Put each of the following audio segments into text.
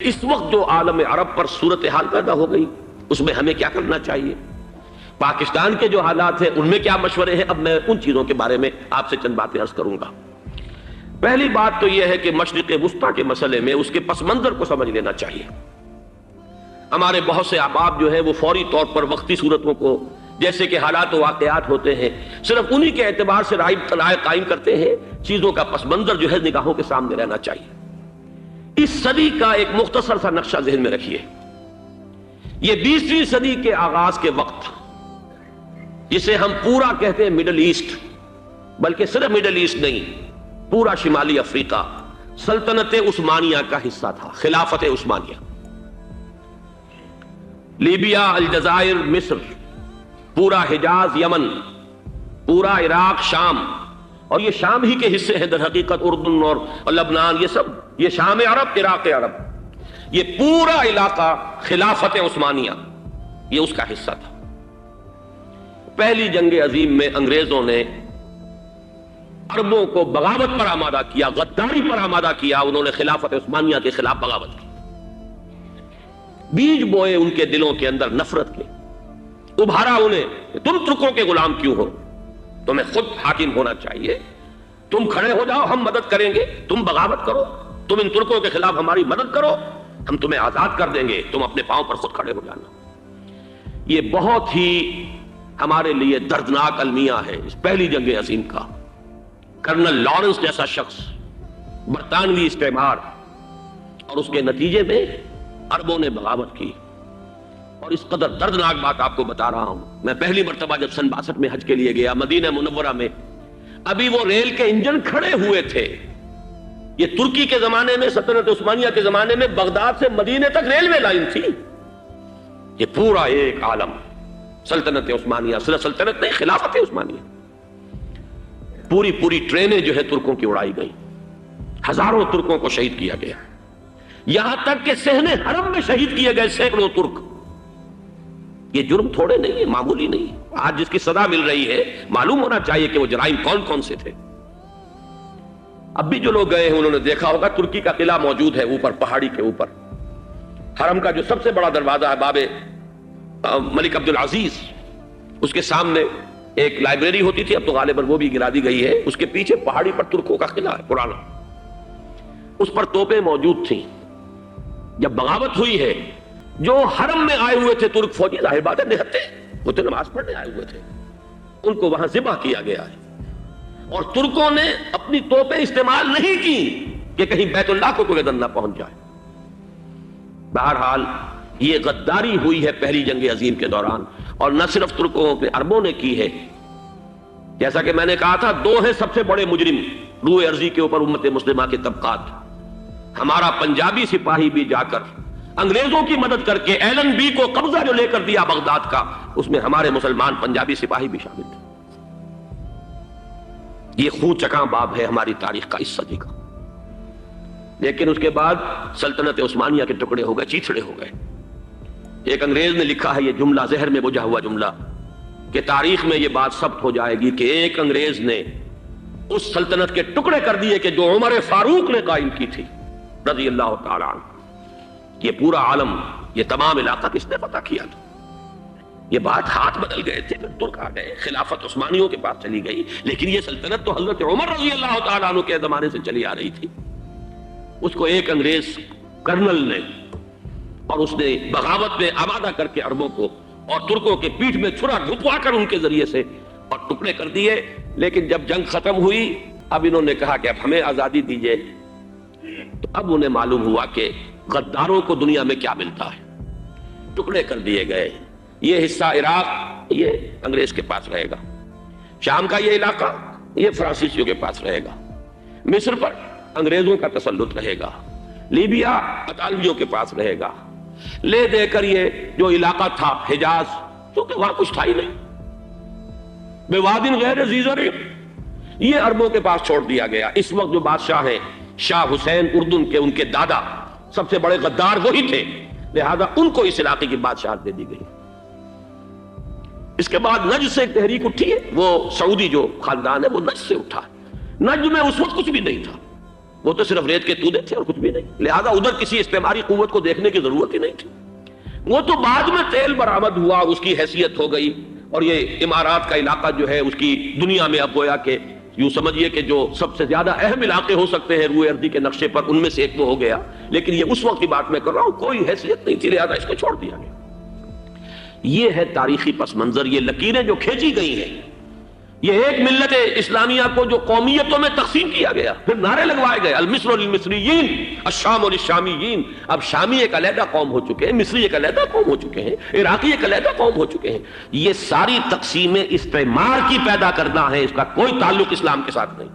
اس وقت جو عالم عرب پر صورتحال پیدا ہو گئی اس میں ہمیں کیا کرنا چاہیے، پاکستان کے جو حالات ہیں ان میں کیا مشورے ہیں، اب میں ان چیزوں کے بارے میں آپ سے چند باتیں عرض کروں گا۔ پہلی بات تو یہ ہے کہ مشرق وسطیٰ کے مسئلے میں اس کے پس منظر کو سمجھ لینا چاہیے۔ ہمارے بہت سے احباب جو ہیں وہ فوری طور پر وقتی صورتوں کو، جیسے کہ حالات و واقعات ہوتے ہیں، صرف انہی کے اعتبار سے رائے قائم کرتے ہیں، چیزوں کا پس منظر جو ہے نگاہوں کے سامنے رہنا چاہیے۔ اس صدی کا ایک مختصر سا نقشہ ذہن میں رکھیے۔ یہ 20ویں صدی کے آغاز کے وقت، جسے ہم پورا کہتے ہیں مڈل ایسٹ، بلکہ صرف مڈل ایسٹ نہیں، پورا شمالی افریقہ سلطنت عثمانیہ کا حصہ تھا، خلافت عثمانیہ۔ لیبیا، الجزائر، مصر، پورا حجاز، یمن، پورا عراق، شام، اور یہ شام ہی کے حصے ہیں در حقیقت، اردن اور لبنان، یہ سب یہ شام عرب، عراق عرب، یہ پورا علاقہ خلافت عثمانیہ یہ اس کا حصہ تھا۔ پہلی جنگ عظیم میں انگریزوں نے عربوں کو بغاوت پر آمادہ کیا، غداری پر آمادہ کیا، انہوں نے خلافت عثمانیہ کے خلاف بغاوت کی، بیج بوئے ان کے دلوں کے اندر نفرت کے، ابھارا انہیں، تم ترکوں کے غلام کیوں ہو، تمہیں خود حاکم ہونا چاہیے، تم کھڑے ہو جاؤ، ہم مدد کریں گے، تم بغاوت کرو، تم ان ترکوں کے خلاف ہماری مدد کرو، ہم تمہیں آزاد کر دیں گے، تم اپنے پاؤں پر خود کھڑے ہو جانا۔ یہ بہت ہی ہمارے لیے دردناک المیہ ہے اس پہلی جنگ عظیم کا۔ کرنل لارنس جیسا شخص، برطانوی استعمار، اور اس کے نتیجے میں عربوں نے بغاوت کی۔ اور اس قدر دردناک بات آپ کو بتا رہا ہوں، میں پہلی مرتبہ جب سن 62 میں حج کے لیے گیا مدینہ منورہ میں، ابھی وہ ریل کے انجن کھڑے ہوئے تھے۔ یہ ترکی کے زمانے میں، سلطنت عثمانیہ کے زمانے میں بغداد سے مدینے تک ریلوے لائن تھی۔ یہ پورا ایک عالم سلطنت عثمانیہ، صرف سلطنت نہیں، خلافت عثمانیہ، پوری ٹرینیں جو ہے ترکوں کی اڑائی گئی، ہزاروں ترکوں کو شہید کیا گیا، یہاں تک کہ صحن حرم میں شہید کیے گئے سینکڑوں ترک۔ یہ جرم تھوڑے نہیں ہے، معمولی نہیں۔ آج جس کی سزا مل رہی ہے، معلوم ہونا چاہیے کہ وہ جرائم کون کون سے تھے۔ اب بھی جو لوگ گئے ہیں انہوں نے دیکھا ہوگا، ترکی کا قلعہ موجود ہے اوپر پہاڑی کے اوپر، حرم کا جو سب سے بڑا دروازہ ہے باب ملک عبدالعزیز، اس کے سامنے ایک لائبریری ہوتی تھی، اب تو غالباً وہ بھی گرا دی گئی ہے، اس کے پیچھے پہاڑی پر ترکوں کا قلعہ ہے پرانا، اس پر توپیں موجود تھیں۔ جب بغاوت ہوئی ہے، جو حرم میں آئے ہوئے تھے ترک فوجی، ظاہر بات ہے نہتے، وہ تو نماز پڑھنے آئے ہوئے تھے، ان کو وہاں ذبح کیا گیا ہے، اور ترکوں نے اپنی توپیں استعمال نہیں کی کہ کہیں بیت اللہ کو کوئی اذن نہ پہنچ جائے۔ بہرحال یہ غداری ہوئی ہے پہلی جنگ عظیم کے دوران، اور نہ صرف ترکوں نے، عربوں نے کی ہے۔ جیسا کہ میں نے کہا تھا، دو ہیں سب سے بڑے مجرم روئے ارضی کے اوپر امت مسلمہ کے طبقات۔ ہمارا پنجابی سپاہی بھی جا کر انگریزوں کی مدد کر کے ایلن بی کو قبضہ جو لے کر دیا بغداد کا، اس میں ہمارے مسلمان پنجابی سپاہی بھی شامل تھے۔ یہ خون چکاں باب ہے ہماری تاریخ کا اس صدی کا۔ لیکن اس کے بعد سلطنت عثمانیہ کے ٹکڑے ہو گئے، چیتھڑے ہو گئے۔ ایک انگریز نے لکھا ہے، یہ جملہ زہر میں بجھا ہوا جملہ، کہ تاریخ میں یہ بات ثبت ہو جائے گی کہ ایک انگریز نے اس سلطنت کے ٹکڑے کر دیے کہ جو عمر فاروق نے قائم کی تھی رضی اللہ تعالی عنہ۔ یہ پورا عالم، یہ تمام علاقہ کس نے فتح کیا تھا؟ یہ بات ہاتھ بدل گئے تھے، پھر ترک آ گئے، خلافت عثمانیوں کے پاس چلی گئی، لیکن یہ سلطنت تو حضرت عمر رضی اللہ تعالی عنہ کے زمانے سے چلی آ رہی تھی۔ اس کو ایک انگریز کرنل نے، اور اس نے بغاوت میں آمادہ کر کے عربوں کو اور ترکوں کے پیٹھ میں چھرا ڈھپوا کر ان کے ذریعے سے اور ٹکڑے کر دیے۔ لیکن جب جنگ ختم ہوئی، اب انہوں نے کہا کہ اب ہمیں آزادی دیجیے، تو اب انہیں معلوم ہوا کہ غداروں کو دنیا میں کیا ملتا ہے، ٹکڑے کر دیے گئے۔ یہ حصہ عراق یہ انگریز کے پاس رہے گا، شام کا یہ علاقہ یہ فرانسیسیوں کے پاس رہے گا، مصر پر انگریزوں کا تسلط رہے گا، لیبیا اطالویوں کے پاس رہے گا، لے دے کر یہ جو علاقہ تھا حجاز، کیونکہ وہاں کچھ تھا ہی نہیں، بوادن غیر ذی زرع، یہ عربوں کے پاس چھوڑ دیا گیا۔ اس وقت جو بادشاہ ہیں شاہ حسین اردن کے، ان کے دادا سب سے بڑے غدار وہی تھے، لہذا ان کو اس علاقے کی بادشاہت دے دی گئی۔ اس کے بعد نجد سے ایک تحریک اٹھی ہے، وہ سعودی جو خاندان ہے وہ نجد سے اٹھا۔ نجد میں اس وقت کچھ بھی نہیں تھا، وہ تو صرف ریت کے تودے تھے اور کچھ بھی نہیں، لہذا ادھر کسی استعماری قوت کو دیکھنے کی ضرورت ہی نہیں تھی۔ وہ تو بعد میں تیل برآمد ہوا، اس کی حیثیت ہو گئی، اور یہ امارات کا علاقہ جو ہے اس کی دنیا میں اب گویا کہ یوں سمجھیے کہ جو سب سے زیادہ اہم علاقے ہو سکتے ہیں روئے اردی کے نقشے پر، ان میں سے ایک تو ہو گیا، لیکن یہ اس وقت کی بات میں کر رہا ہوں، کوئی حیثیت نہیں تھی، لہذا اس کو چھوڑ دیا گیا۔ یہ ہے تاریخی پس منظر، یہ لکیریں جو کھینچی گئی ہیں، یہ ایک ملت اسلامیہ کو جو قومیتوں میں تقسیم کیا گیا، پھر نعرے لگوائے گئے المصر للمصریین الشام للشامیین۔ اب شامی ایک علیحدہ قوم ہو چکے ہیں، مصری ایک علیحدہ قوم ہو چکے ہیں، عراقی ایک علیحدہ قوم ہو چکے ہیں۔ یہ ساری تقسیمیں استعمار کی پیدا کرنا ہے، اس کا کوئی تعلق اسلام کے ساتھ نہیں۔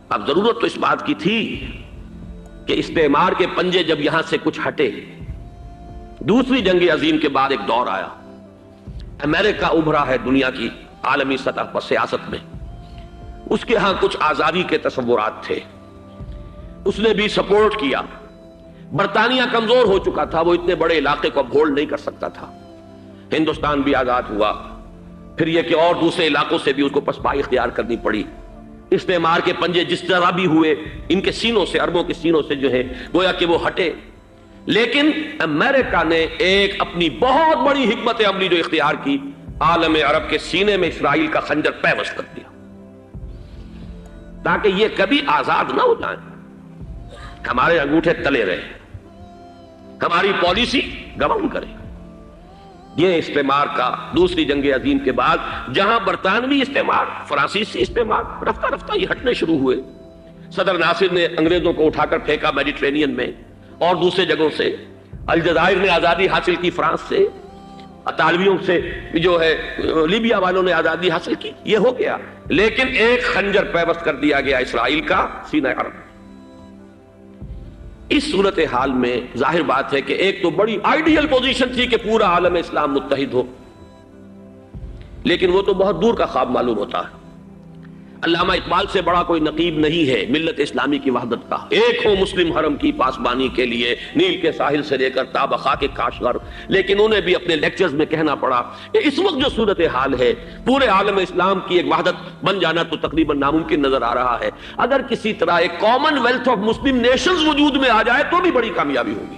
اب ضرورت تو اس بات کی تھی کہ استعمار کے پنجے جب یہاں سے کچھ ہٹے، دوسری جنگ عظیم کے بعد ایک دور آیا، امریکہ ابھرا ہے دنیا کی عالمی سطح پر سیاست میں، اس کے ہاں کچھ آزادی کے تصورات تھے، اس نے بھی سپورٹ کیا۔ برطانیہ کمزور ہو چکا تھا، وہ اتنے بڑے علاقے کو اب ہولڈ نہیں کر سکتا تھا۔ ہندوستان بھی آزاد ہوا، پھر یہ کہ اور دوسرے علاقوں سے بھی اس کو پسپائی اختیار کرنی پڑی۔ استعمار کے پنجے جس طرح بھی ہوئے، ان کے سینوں سے، عربوں کے سینوں سے جو ہے گویا کہ وہ ہٹے، لیکن امریکہ نے ایک اپنی بہت بڑی حکمت عملی جو اختیار کی، عالم عرب کے سینے میں اسرائیل کا خنجر پیوست کر دیا، تاکہ یہ کبھی آزاد نہ ہو جائیں، ہمارے انگوٹھے تلے رہے، ہماری پالیسی گمن کرے۔ یہ استعمار کا دوسری جنگ عظیم کے بعد، جہاں برطانوی استعمار، فرانسیسی استعمار رفتہ رفتہ یہ ہٹنے شروع ہوئے، صدر ناصر نے انگریزوں کو اٹھا کر پھینکا میڈیٹرینین میں اور دوسرے جگہوں سے، الجزائر نے آزادی حاصل کی فرانس سے، اطالویوں سے جو ہے لیبیا والوں نے آزادی حاصل کی، یہ ہو گیا، لیکن ایک خنجر پیوست کر دیا گیا اسرائیل کا سینہ عرب۔ اس صورتحال میں ظاہر بات ہے کہ ایک تو بڑی آئیڈیل پوزیشن تھی کہ پورا عالم اسلام متحد ہو، لیکن وہ تو بہت دور کا خواب معلوم ہوتا ہے۔ علامہ اقبال سے بڑا کوئی نقیب نہیں ہے ملت اسلامی کی وحدت کا، ایک ہو مسلم حرم کی پاسبانی کے لیے نیل کے ساحل سے لے کر تابخا کے کاشغر، لیکن انہیں بھی اپنے لیکچرز میں کہنا پڑا کہ اس وقت جو صورتحال ہے، پورے عالم اسلام کی ایک وحدت بن جانا تو تقریباً ناممکن نظر آ رہا ہے۔ اگر کسی طرح ایک common wealth of Muslim nations وجود میں آ جائے تو بھی بڑی کامیابی ہوگی،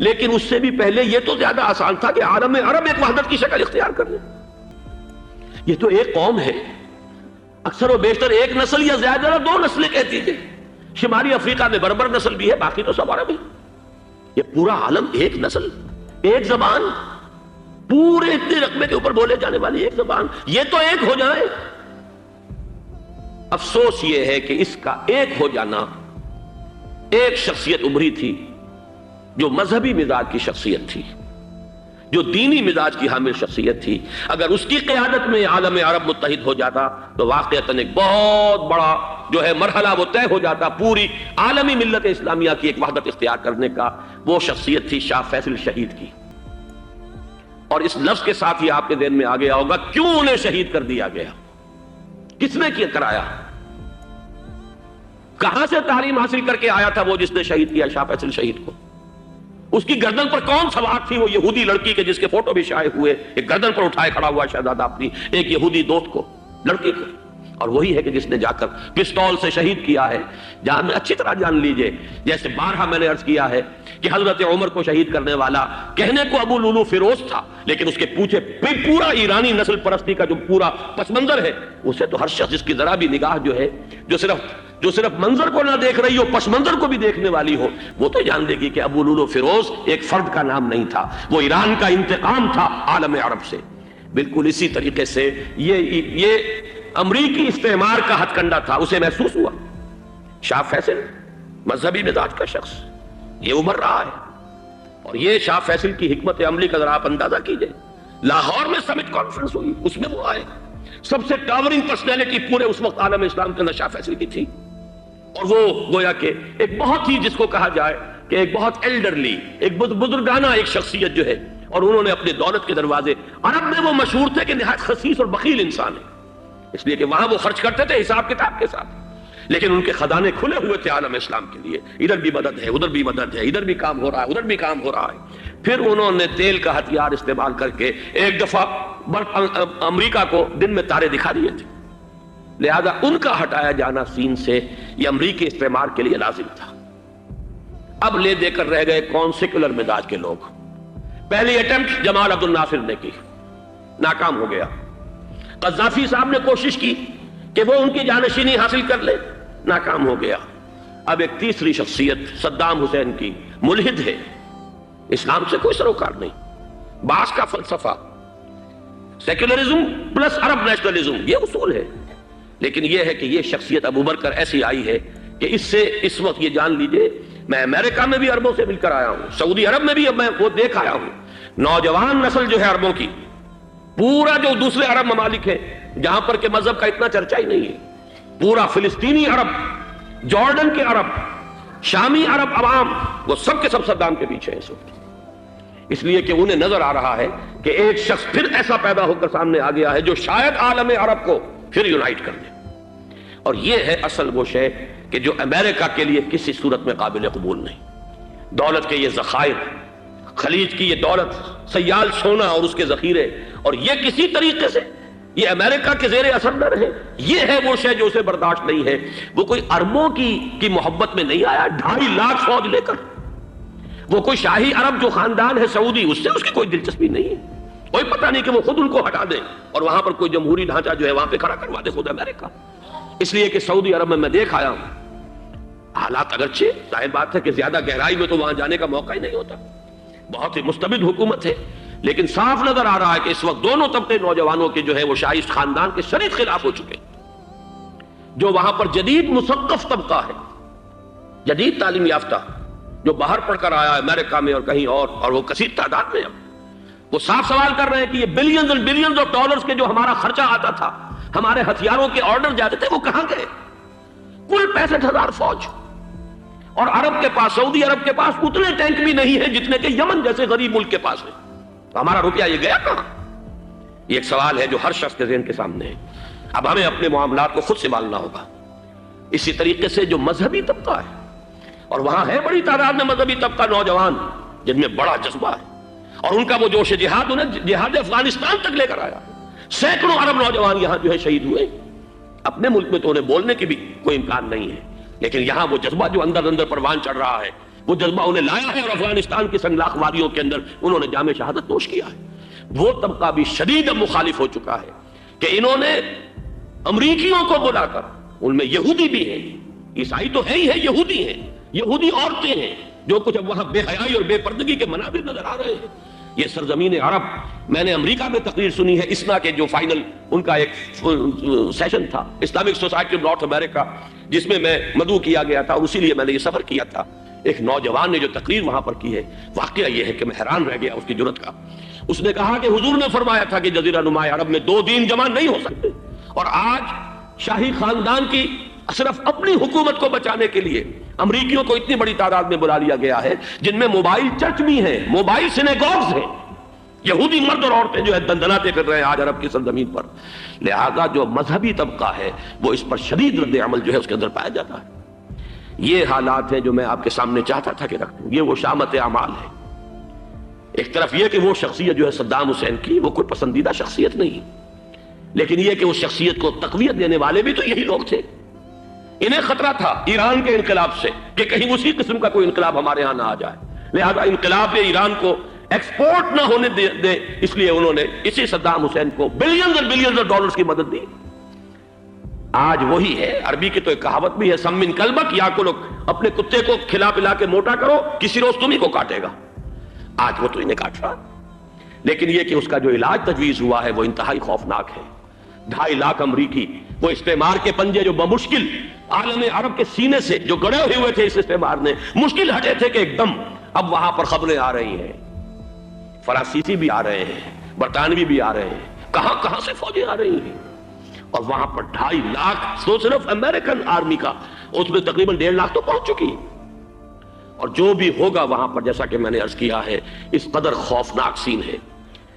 لیکن اس سے بھی پہلے یہ تو زیادہ آسان تھا کہ عالم عرب ایک وحدت کی شکل اختیار کر لے۔ یہ تو ایک قوم ہے، اکثر و بیشتر ایک نسل یا زیادہ دو نسلیں کہتی تھے، شمالی افریقہ میں بربر نسل بھی ہے، باقی تو سب عرب ہے۔ یہ پورا عالم ایک نسل، ایک زبان، پورے اتنے رقبے کے اوپر بولے جانے والی ایک زبان، یہ تو ایک ہو جائے۔ افسوس یہ ہے کہ اس کا ایک ہو جانا، ایک شخصیت ابھری تھی جو مذہبی مزاج کی شخصیت تھی، جو دینی مزاج کی حامل شخصیت تھی، اگر اس کی قیادت میں عالم عرب متحد ہو جاتا تو واقعتاً ایک بہت بڑا جو ہے مرحلہ وہ طے ہو جاتا پوری عالمی ملت اسلامیہ کی ایک وحدت اختیار کرنے کا۔ وہ شخصیت تھی شاہ فیصل شہید کی، اور اس لفظ کے ساتھ ہی آپ کے ذہن میں آ گیا ہوگا کیوں انہیں شہید کر دیا گیا، کس نے کیا کرایا، کہاں سے تعلیم حاصل کر کے آیا تھا وہ جس نے شہید کیا شاہ فیصل شہید کو، اس کی گردن پر کون سوار تھی، وہ یہودی لڑکی کے جس کے فوٹو بھی شائع ہوئے، ایک گردن پر اٹھائے کھڑا ہوا شہزادہ اپنی ایک یہودی دوست کو، لڑکی کو، اور وہی ہے کہ جس نے جا کر پستول سے شہید کیا ہے۔ جہاں میں اچھی طرح جان لیجئے، جیسے بارہا میں نے عرض کیا ہے کہ حضرت عمر کو شہید کرنے والا کہنے کو ابو لولو فیروز تھا، لیکن اس کے پیچھے پورا ایرانی نسل پرستی کا جو پورا پس منظر ہے، اسے تو ہر شخص جس کی ذرا بھی نگاہ جو ہے، جو صرف منظر کو نہ دیکھ رہی ہو، پس منظر کو بھی دیکھنے والی ہو، وہ تو جان دے گی کہ ابو لولو فیروز ایک فرد کا نام نہیں تھا، وہ ایران کا انتقام تھا عالم عرب سے۔ بالکل اسی طریقے سے یہ امریکی استعمار کا ہتھ کنڈا تھا، اسے محسوس ہوا۔ شاہ فیصل مذہبی مزاج کا شخص، یہ ابھر رہا ہے، اور یہ شاہ فیصل کی حکمت عملی کا ذرا آپ اندازہ کیجئے۔ لاہور میں سمٹ کانفرنس ہوئی، اس میں وہ آئے، سب سے ٹاورنگ پرسنالٹی پورے اس وقت عالم اسلام کے اندر شاہ فیصل کی تھی، اور وہ گویا کہ ایک بہت ہی جس کو کہا جائے کہ ایک بہت ایلڈرلی، ایک بزرگانہ ایک شخصیت جو ہے، اور انہوں نے اپنے دولت کے دروازے، عرب میں وہ مشہور تھے کہ نہایت خسیس اور بخیل انسان ہے، اس لیے کہ وہاں وہ خرچ کرتے تھے حساب کتاب کے ساتھ، لیکن ان کے خزانے کھلے ہوئے تھے عالم اسلام کے لیے، ادھر بھی مدد ہے، ادھر بھی مدد ہے، ادھر بھی کام ہو رہا ہے، ادھر بھی کام ہو رہا ہے۔ پھر انہوں نے تیل کا ہتھیار استعمال کر کے ایک دفعہ امریکہ کو دن میں تارے دکھا دیے تھے، لہذا ان کا ہٹایا جانا سین سے یہ امریکی استعمار کے لیے لازم تھا۔ اب لے دے کر رہ گئے کون؟ سیکولر مزاج کے لوگ۔ پہلی اٹیمپٹ جمال عبد الناصر نے کی، ناکام ہو گیا۔ قذافی صاحب نے کوشش کی کہ وہ ان کی جانشینی حاصل کر لے، ناکام ہو گیا۔ اب ایک تیسری شخصیت صدام حسین کی، ملحد ہے، اسلام سے کوئی سروکار نہیں، باس کا فلسفہ، سیکولرزم پلس عرب نیشنلزم، یہ اصول ہے۔ لیکن یہ ہے کہ یہ شخصیت ابو بکر ایسی آئی ہے کہ اس سے اس وقت یہ جان لیجئے، میں امریکہ میں بھی عربوں سے مل کر آیا ہوں، سعودی عرب میں بھی اب میں وہ دیکھ آیا ہوں، نوجوان نسل جو ہے عربوں کی، پورا جو دوسرے عرب ممالک ہیں جہاں پر کہ مذہب کا اتنا چرچا ہی نہیں ہے، پورا فلسطینی عرب، جارڈن کے عرب، شامی عرب عوام، وہ سب کے سب صدام کے پیچھے ہیں اس وقت، اس لیے کہ انہیں نظر آ رہا ہے کہ ایک شخص پھر ایسا پیدا ہو کر سامنے آ گیا ہے جو شاید عالم عرب کو پھر یونائٹ کر دے۔ اور یہ ہے اصل وہ شے کہ جو امریکہ کے لیے کسی صورت میں قابل قبول نہیں۔ دولت کے یہ ذخائر، خلیج کی یہ دولت، سیال سونا اور اس کے ذخیرے، اور یہ کسی طریقے سے یہ امریکہ کے زیر اثر نہ رہے، یہ ہے وہ شے جو اسے برداشت نہیں ہے۔ وہ کوئی اربوں کی محبت میں نہیں آیا 2.5 لاکھ فوج لے کر، وہ کوئی شاہی عرب جو خاندان ہے سعودی، اس سے اس کی کوئی دلچسپی نہیں ہے، کوئی پتہ نہیں کہ وہ خود ان کو ہٹا دے اور وہاں پر کوئی جمہوری ڈھانچہ جو ہے وہاں پہ کھڑا کروا دے خود امریکہ۔ اس لیے کہ سعودی عرب میں دیکھ آیا ہوں، حالات اگرچہ ظاہر بات ہے کہ زیادہ گہرائی میں تو وہاں جانے کا موقع ہی نہیں ہوتا، بہت ہی مستبد حکومت ہے، لیکن صاف نظر آ رہا ہے کہ اس وقت دونوں طبقے نوجوانوں کے جو ہے وہ شاہی خاندان کے شدید خلاف ہو چکے ہیں۔ جو وہاں پر جدید مثقف طبقہ ہے، جدید تعلیم یافتہ، جو باہر پڑھ کر آیا ہے امریکہ میں اور کہیں اور وہ کثیر تعداد میں، اب وہ صاف سوال کر رہے ہیں کہ یہ بلینز اور بلینز آف ڈالرز کے جو ہمارا خرچہ آتا تھا، ہمارے ہتھیاروں کے آرڈر جاتے تھے، وہ کہاں گئے؟ کل 65,000 فوج، اور عرب کے پاس، سعودی عرب کے پاس اتنے ٹینک بھی نہیں ہیں جتنے کہ یمن جیسے غریب ملک کے پاس ہے، تو ہمارا روپیہ یہ گیا کہاں؟ یہ ایک سوال ہے جو ہر شخص کے ذہن کے سامنے ہے۔ اب ہمیں اپنے معاملات کو خود سنبھالنا ہوگا۔ اسی طریقے سے جو مذہبی طبقہ ہے، اور وہاں ہے بڑی تعداد میں مذہبی طبقہ نوجوان جن میں بڑا جذبہ ہے، اور ان کا وہ جوش جہاد انہیں جہاد افغانستان تک لے کر آیا، سینکڑوں عرب نوجوان یہاں جو ہے شہید ہوئے۔ اپنے ملک میں تو انہیں بولنے کی بھی کوئی امکان نہیں ہے، لیکن یہاں وہ جذبہ جو اندر پروان چڑھ رہا ہے، وہ جذبہ انہیں لایا ہے، اور افغانستان کی سنگلاخ وادیوں کے اندر انہوں نے جام شہادت نوش کیا ہے۔ وہ طبقہ بھی شدید مخالف ہو چکا ہے کہ انہوں نے امریکیوں کو بلا کر، ان میں یہودی بھی ہیں، عیسائی تو ہے ہی ہے، یہودی ہیں، یہودی عورتیں ہیں، جو کچھ اب وہاں بے حیائی اور بے پردگی کے مناظر نظر آ رہے ہیں۔ یہ سرزمین عرب، میں نے امریکہ میں تقریر سنی ہے، اسنا کے جو فائنل ان کا ایک سیشن تھا، اسلامک سوسائٹی آف نارتھ امریکہ، جس میں میں مدعو کیا گیا تھا، اور اسی لیے میں نے یہ سفر کیا تھا۔ ایک نوجوان نے جو تقریر وہاں پر کی ہے، واقعہ یہ ہے کہ میں حیران رہ گیا اس کی جرأت کا۔ اس نے کہا کہ حضور نے فرمایا تھا کہ جزیرہ نما عرب میں 2 دین جمع نہیں ہو سکتے، اور آج شاہی خاندان کی صرف اپنی حکومت کو بچانے کے لیے امریکیوں کو اتنی بڑی تعداد میں بلا لیا گیا ہے، جن میں موبائل چرچ بھی ہیں، موبائل سینیگوگز ہیں، یہودی مرد اور عورتیں جو ہے دندناتے پھر رہے ہیں آج عرب کی سرزمین پر۔ لہذا جو مذہبی طبقہ ہے وہ اس پر شدید رد عمل جو ہے اس کے اندر پایا جاتا ہے۔ یہ حالات ہیں جو میں آپ کے سامنے چاہتا تھا کہ رکھ دوں۔ یہ وہ شامت اعمال ہے۔ ایک طرف یہ کہ وہ شخصیت جو ہے صدام حسین کی، وہ کوئی پسندیدہ شخصیت نہیں، لیکن یہ کہ اس شخصیت کو تقویت دینے والے بھی تو یہی لوگ تھے۔ انہیں خطرہ تھا ایران کے انقلاب سے کہ کہیں اسی قسم کا کوئی انقلاب ہمارے ہاں نہ آ جائے، لہذا انقلاب ایران کو ایکسپورٹ نہ ہونے دے، اس لیے انہوں نے اسی صدام حسین کو بلینز اور بلینز آف ڈالرز کی مدد دی۔ آج وہی ہے، عربی کی تو ایک کہاوت بھی ہے، سمن کلبک، یا کو لوگ اپنے کتے کو کھلا پلا کے موٹا کرو، کسی روز تمہیں کو کاٹے گا۔ آج وہ تو انہیں کاٹ رہا، لیکن یہ کہ اس کا جو علاج تجویز ہوا ہے وہ انتہائی خوفناک ہے۔ 2.5 لاکھ امریکی، وہ استعمار کے پنجے جو بمشکل عالم عرب کے سینے سے جو گڑے ہوئے تھے اس استعمار نے، مشکل ہٹے تھے کہ ایک دم اب وہاں پر خبریں آ رہی ہیں، فرانسیسی بھی آ رہے ہیں، برطانوی بھی آ رہے ہیں، کہاں سے فوجیں آ رہی ہیں، اور وہاں پر 2.5 لاکھ تو صرف امریکن آرمی کا، اس میں تقریباً 1.5 لاکھ تو پہنچ چکی، اور جو بھی ہوگا وہاں پر جیسا کہ میں نے عرض کیا ہے اس قدر خوفناک سین ہے۔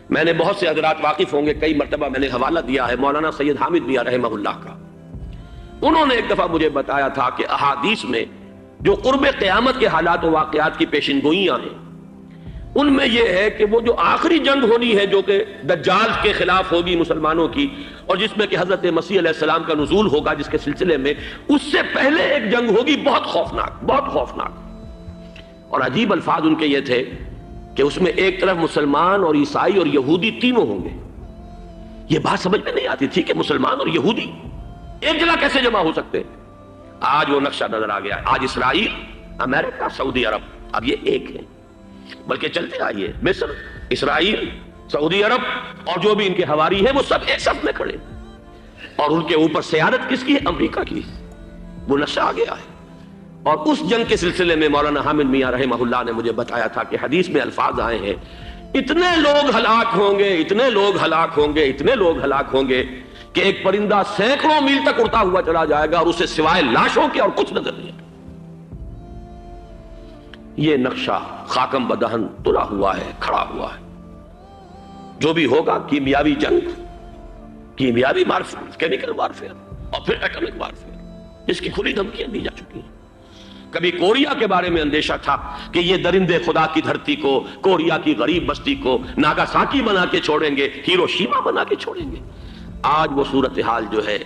میں نے بہت سے حضرات واقف ہوں گے، کئی مرتبہ میں نے حوالہ دیا ہے مولانا سید حامد میاں رحمہ اللہ کا۔ انہوں نے ایک دفعہ مجھے بتایا تھا کہ احادیث میں جو قرب قیامت کے حالات و واقعات کی پیشن گوئیاں ہیں، ان میں یہ ہے کہ وہ جو آخری جنگ ہونی ہے جو کہ دجال کے خلاف ہوگی مسلمانوں کی، اور جس میں کہ حضرت مسیح علیہ السلام کا نزول ہوگا جس کے سلسلے میں، اس سے پہلے ایک جنگ ہوگی بہت خوفناک، بہت خوفناک۔ اور عجیب الفاظ ان کے یہ تھے کہ اس میں ایک طرف مسلمان اور عیسائی اور یہودی تینوں ہوں گے۔ یہ بات سمجھ میں نہیں آتی تھی کہ مسلمان اور یہودی ایک جگہ کیسے جمع ہو سکتے ہیں۔ آج وہ نقشہ نظر آ گیا ہے۔ آج اسرائیل، امریکہ، سعودی عرب اب یہ ایک ہے، بلکہ چلتے آئیے مصر، اسرائیل، سعودی عرب اور جو بھی ان کے حواری ہیں وہ سب ایک صف میں کھڑے، اور ان کے اوپر سیادت کس کی ہے؟ امریکہ کی۔ وہ نقشہ آ گیا ہے۔ اور اس جنگ کے سلسلے میں مولانا حامد میاں رحمہ اللہ نے مجھے بتایا تھا کہ حدیث میں الفاظ آئے ہیں، اتنے لوگ ہلاک ہوں گے، اتنے لوگ ہلاک ہوں گے، اتنے لوگ ہلاک ہوں گے کہ ایک پرندہ سینکڑوں میل تک اڑتا ہوا چلا جائے گا اور اسے سوائے لاشوں کے اور کچھ نظر نہیں آئے۔ یہ نقشہ خاکم بدہن تلا ہوا ہے، کھڑا ہوا ہے۔ جو بھی ہوگا کیمیاوی جنگ، کیمیاوی وارفیئر، کیمیکل وارفیئر اور پھر ایٹمک وارفیئر، جس کی کھلی دھمکیاں دی جا چکی ہیں۔ کبھی کوریا کے بارے میں اندیشہ تھا کہ یہ درندے خدا کی دھرتی کو، کوریا کی غریب بستی کو ناگاساکی بنا کے چھوڑیں گے، ہیروشیما بنا کے چھوڑیں گے۔ آج وہ صورتحال جو ہے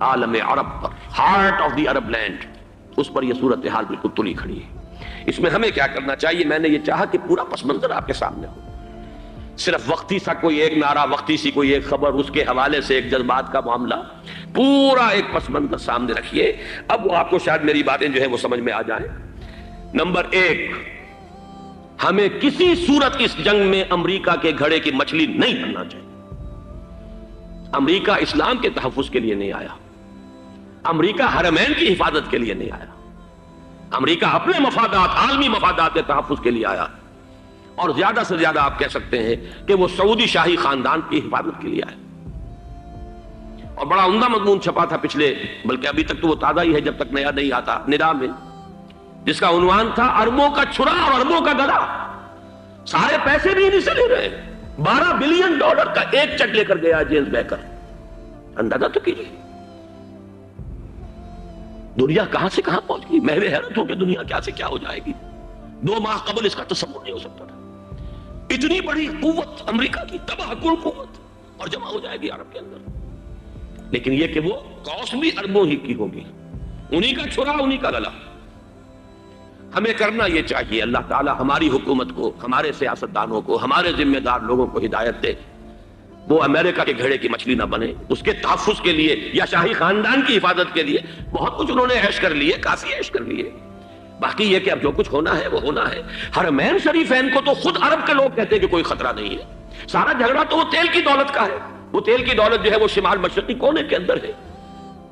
عالم عرب پر، heart of the Arab land, اس پر یہ صورتحال بالکل تلی کھڑی ہے۔ اس میں ہمیں کیا کرنا چاہیے؟ میں نے یہ چاہا کہ پورا پس منظر آپ کے سامنے ہو، صرف وقتی سا کوئی ایک نعرہ، وقتی سی کوئی ایک خبر، اس کے حوالے سے ایک جذبات کا معاملہ، پورا ایک پس منظر سامنے رکھیے۔ اب وہ آپ کو شاید میری باتیں جو ہیں وہ سمجھ میں آ جائیں۔ نمبر ایک، ہمیں کسی صورت اس جنگ میں امریکہ کے گھڑے کی مچھلی نہیں بننا چاہیے۔ امریکہ اسلام کے تحفظ کے لیے نہیں آیا، امریکہ حرمین کی حفاظت کے لیے نہیں آیا، امریکہ اپنے مفادات، عالمی مفادات کے تحفظ کے لیے آیا، اور زیادہ سے زیادہ آپ کہہ سکتے ہیں کہ وہ سعودی شاہی خاندان کی حفاظت کے لیے آیا۔ اور بڑا عمدہ مضمون چھپا تھا پچھلے، بلکہ ابھی تک تو وہ تازہ ہی ہے جب تک نیا نہیں آتا، ندا میں، جس کا عنوان تھا اربوں کا چھرا اور اربوں کا گدا۔ سارے پیسے بھی انہیں سے لے رہے ہیں۔ $12 بلین کا ایک چیک لے کر گیا جیمز بیکر۔ اندازہ تو کیجیے دنیا کہاں سے کہاں پہنچ گئی۔ میں حیرت ہوں کہ دنیا کیا سے کیا ہو جائے گی۔ 2 ماہ قبل اس کا تصور نہیں ہو سکتا تھا۔ اتنی بڑی قوت امریکہ کی، تباہ کن قوت، اور جمع ہو جائے گی عرب کے اندر۔ لیکن یہ کہ وہ کاسٹ بھی اربوں ہی کی ہوگی، انہی کا چھرا، انہی کا گلا۔ ہمیں کرنا یہ چاہیے، اللہ تعالی ہماری حکومت کو، ہمارے سیاستدانوں کو، ہمارے ذمہ دار لوگوں کو ہدایت دے، وہ امریکہ کے گھڑے کی مچھلی نہ بنے۔ اس کے تحفظ کے لیے یا شاہی خاندان کی حفاظت کے لیے بہت کچھ انہوں نے عیش کر لیے، کافی عیش کر لیے۔ باقی یہ کہ اب جو کچھ ہونا ہے وہ ہونا ہے۔ حرمین شریفین کو تو خود عرب کے لوگ کہتے ہیں کہ کوئی خطرہ نہیں ہے۔ سارا جھگڑا تو وہ تیل کی دولت کا ہے۔ وہ تیل کی دولت جو ہے وہ شمال مشرقی کونے کے اندر ہے۔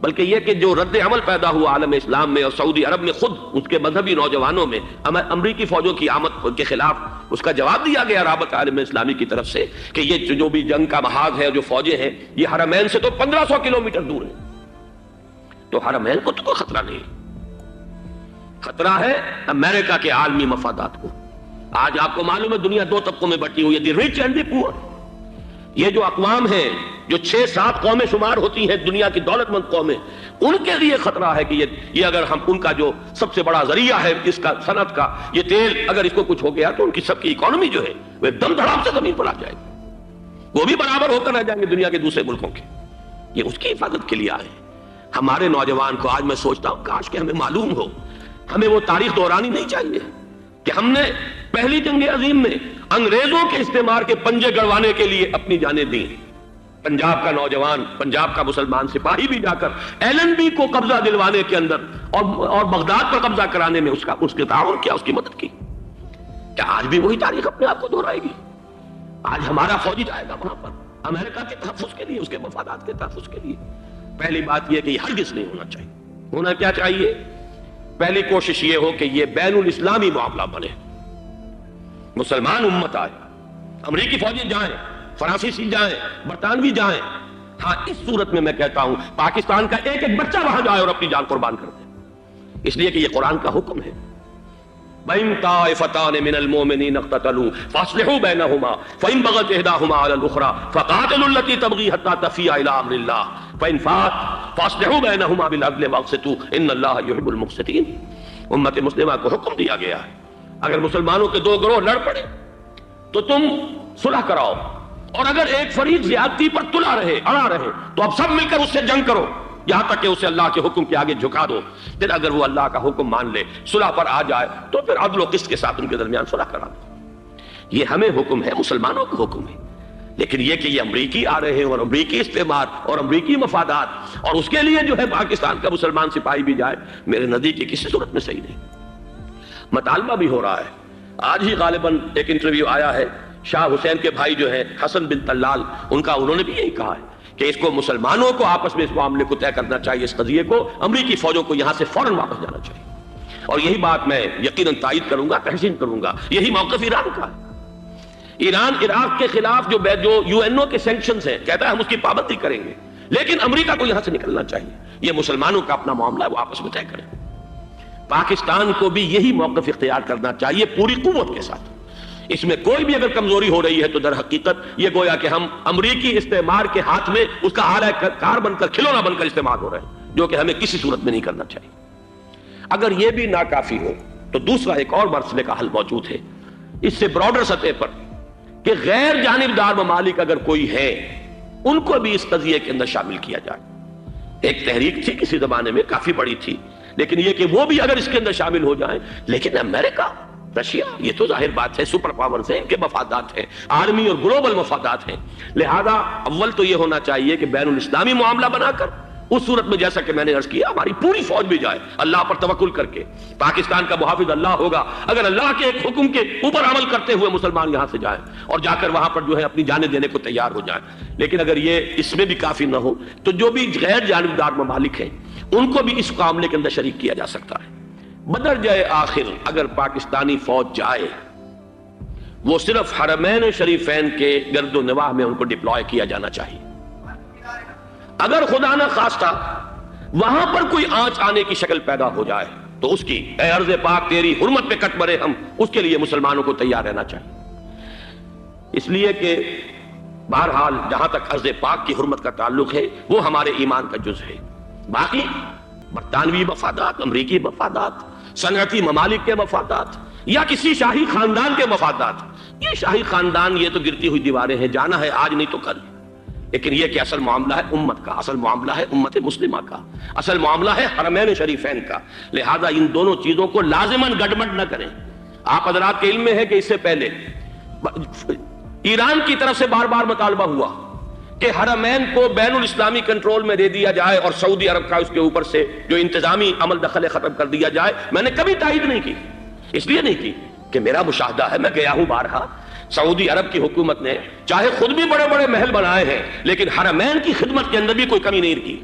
بلکہ یہ کہ جو رد عمل پیدا ہوا عالم اسلام میں اور سعودی عرب میں، خود اس کے مذہبی نوجوانوں میں امریکی فوجوں کی آمد کے خلاف اس کا جواب دیا گیا رابطہ عالم اسلامی کی طرف سے کہ یہ جو بھی جنگ کا محاذ ہے، جو فوجیں ہیں، یہ حرمین سے تو 1500 کلومیٹر دور ہے، تو حرمین کو تو کوئی خطرہ نہیں۔ خطرہ ہے امریکہ کے عالمی مفادات کو۔ آج آپ کو معلوم ہے دنیا 2 طبقوں میں بٹی ہوئی ہے، دی رچ اینڈ دی پور۔ یہ جو اقوام ہیں، جو 6-7 قومیں شمار ہوتی ہیں دنیا کی دولت مند قومیں، ان کے لیے خطرہ ہے کہ یہ اگر ہم ان کا جو سب سے بڑا ذریعہ ہے اس کا صنعت کا، یہ تیل، اگر اس کو کچھ ہو گیا تو ان کی سب کی اکانومی جو ہے وہ ایک دم دھڑام سے زمین پر آ جائے گی، وہ بھی برابر ہو کر رہ جائیں گے دنیا کے دوسرے ملکوں کے۔ یہ اس کی حفاظت کے لیے آئے۔ ہمارے نوجوان کو آج میں سوچتا ہوں کاش کہ ہمیں معلوم ہو، ہمیں وہ تاریخ دہرانی نہیں چاہیے کہ ہم نے پہلی جنگ عظیم میں انگریزوں کے استعمار کے پنجے گڑوانے کے لیے اپنی جانیں دیں۔ پنجاب کا نوجوان، پنجاب کا مسلمان سپاہی بھی جا کر ایلن بی کو قبضہ دلوانے کے اندر اور بغداد پر قبضہ کرانے میں اس کے تعاون کیا، اس کی مدد کی۔ کیا آج بھی وہی تاریخ اپنے آپ کو دہرائے گی؟ آج ہمارا فوجی جائے گا وہاں پر امریکہ کے تحفظ کے لیے، اس کے مفادات کے تحفظ کے لیے۔ پہلی بات یہ کہ یہ ہرگز نہیں ہونا چاہیے۔ ہونا کیا چاہیے؟ پہلی کوشش یہ ہو کہ یہ بین الاسلامی معاملہ بنے، مسلمان امت آئے، امریکی فوجی جائیں، فرانسیسی جائیں، برطانوی جائیں۔ ہاں اس صورت میں کہتا ہوں پاکستان کا ایک ایک بچہ وہاں جائے اور اپنی جان قربان کر دے، اس لیے کہ یہ قرآن کا حکم ہے۔ بَإِن طَائِفَتَانِ مِنَ الْمُؤْمِنِينَ اقْتَتَلُوا فَأَصْلِحُوا بَيْنَهُمَا فَإِن بَغَتْ إِحْدَاهُمَا عَلَى الْأُخْرَى فَقَاتِلُوا الَّتِي تَبْغِي حَتَّى تَفِيءَ إِلَى أَمْرِ اللَّهِ فَإِن فَاءَتْ فَأَصْلِحُوا بَيْنَهُمَا بِالْعَدْلِ وَأَقْسِطُوا إِنَّ اللَّهَ يُحِبُّ الْمُقْسِطِينَ۔ امت مسلمہ کو حکم دیا گیا ہے اگر مسلمانوں کے 2 گروہ لڑ پڑے تو تم صلح کراؤ، اور اگر ایک فریق زیادتی پر تلا رہے، اڑا رہے، تو اب سب مل کر اس سے جنگ کرو یہاں تک کہ اسے اللہ کے حکم کے آگے جھکا دو۔ پھر اگر وہ اللہ کا حکم مان لے، صلح پر آ جائے، تو پھر عدل و قسط کے ساتھ ان کے درمیان صلح کرا دو۔ یہ ہمیں حکم ہے، مسلمانوں کا حکم ہے۔ لیکن یہ کہ یہ امریکی آ رہے ہیں اور امریکی استعمار اور امریکی مفادات، اور اس کے لیے جو ہے پاکستان کا مسلمان سپاہی بھی جائے، میرے نزدیک کی کسی صورت میں صحیح نہیں۔ مطالبہ بھی ہو رہا ہے، آج ہی غالباً ایک انٹرویو آیا ہے، شاہ حسین کے بھائی جو ہیں حسن بن طلال، انہوں نے بھی یہی کہا ہے کہ اس کو مسلمانوں کو آپس میں اس معاملے کو طے کرنا چاہیے، اس قضیے کو، امریکی فوجوں کو یہاں سے فوراً واپس جانا چاہیے۔ اور یہی بات میں یقیناً تائید کروں گا، تحسین کروں گا، یہی موقف ایران کا ہے۔ ایران عراق کے خلاف جو یو این او کے سینکشنز ہیں، کہتا ہے ہم اس کی پابندی کریں گے، لیکن امریکہ کو یہاں سے نکلنا چاہیے۔ یہ مسلمانوں کا اپنا معاملہ ہے، وہ آپس میں طے کریں۔ پاکستان کو بھی یہی موقف اختیار کرنا چاہیے پوری قوت کے ساتھ۔ اس میں کوئی بھی اگر کمزوری ہو رہی ہے تو در حقیقت یہ گویا کہ ہم امریکی استعمار کے ہاتھ میں اس کا آلہ کار بن کر، کھلونا بن کر استعمال ہو رہے ہیں، جو کہ ہمیں کسی صورت میں نہیں کرنا چاہیے۔ اگر یہ بھی ناکافی ہو تو دوسرا ایک اور مسئلے کا حل موجود ہے، اس سے براڈر سطح پر، کہ غیر جانبدار ممالک اگر کوئی ہے، ان کو بھی اس قضیے کے اندر شامل کیا جائے۔ ایک تحریک تھی کسی زمانے میں، کافی بڑی تھی، لیکن یہ کہ وہ بھی اگر اس کے اندر شامل ہو جائیں۔ لیکن امریکہ، رشیا، یہ تو ظاہر بات ہے سپر پاورز ہیں، ان کے مفادات ہیں، عالمی اور گلوبل مفادات ہیں، لہذا اول تو یہ ہونا چاہیے کہ بین الاسلامی معاملہ بنا کر، اس صورت میں جیسا کہ میں نے عرض کیا، ہماری پوری فوج بھی جائے اللہ پر توکل کر کے، پاکستان کا محافظ اللہ ہوگا، اگر اللہ کے ایک حکم کے اوپر عمل کرتے ہوئے مسلمان یہاں سے جائیں اور جا کر وہاں پر جو ہے اپنی جانیں دینے کو تیار ہو جائیں۔ لیکن اگر یہ اس میں بھی کافی نہ ہو تو جو بھی غیر جانبدار ممالک ہیں ان کو بھی اس معاملے کے اندر شریک کیا جا سکتا ہے۔ بدرجہ آخر اگر پاکستانی فوج جائے، وہ صرف حرمین شریفین کے گرد و نواح میں ان کو ڈپلوائے کیا جانا چاہیے۔ اگر خدا نہ خواستہ وہاں پر کوئی آنچ آنے کی شکل پیدا ہو جائے تو اس کی، اے ارض پاک تیری حرمت پہ کٹ مرے ہم، اس کے لیے مسلمانوں کو تیار رہنا چاہیے۔ اس لیے کہ بہرحال جہاں تک ارض پاک کی حرمت کا تعلق ہے وہ ہمارے ایمان کا جز ہے۔ باقی برطانوی مفادات، امریکی مفادات، صنعتی ممالک کے مفادات، یا کسی شاہی خاندان کے مفادات، یہ شاہی خاندان یہ تو گرتی ہوئی دیواریں ہیں، جانا ہے آج نہیں تو کل، لیکن یہ کہ اصل معاملہ ہے امت کا، اصل معاملہ ہے امت مسلمہ کا، اصل معاملہ ہے حرمین شریفین کا، لہذا ان دونوں چیزوں کو لازماً گڈمڈ نہ کریں۔ آپ حضرات کے علم میں ہے کہ اس سے پہلے ایران کی طرف سے بار بار مطالبہ ہوا کہ حرمین کو بین الاسلامی کنٹرول میں دے دیا جائے اور سعودی عرب کا اس کے اوپر سے جو انتظامی عمل دخل ختم کر دیا جائے۔ میں نے کبھی تائید نہیں کی، اس لیے نہیں کی کہ میرا مشاہدہ ہے، میں گیا ہوں بارہا، سعودی عرب کی حکومت نے چاہے خود بھی بڑے بڑے محل بنائے ہیں لیکن حرمین کی خدمت کے اندر بھی کوئی کمی نہیں کی،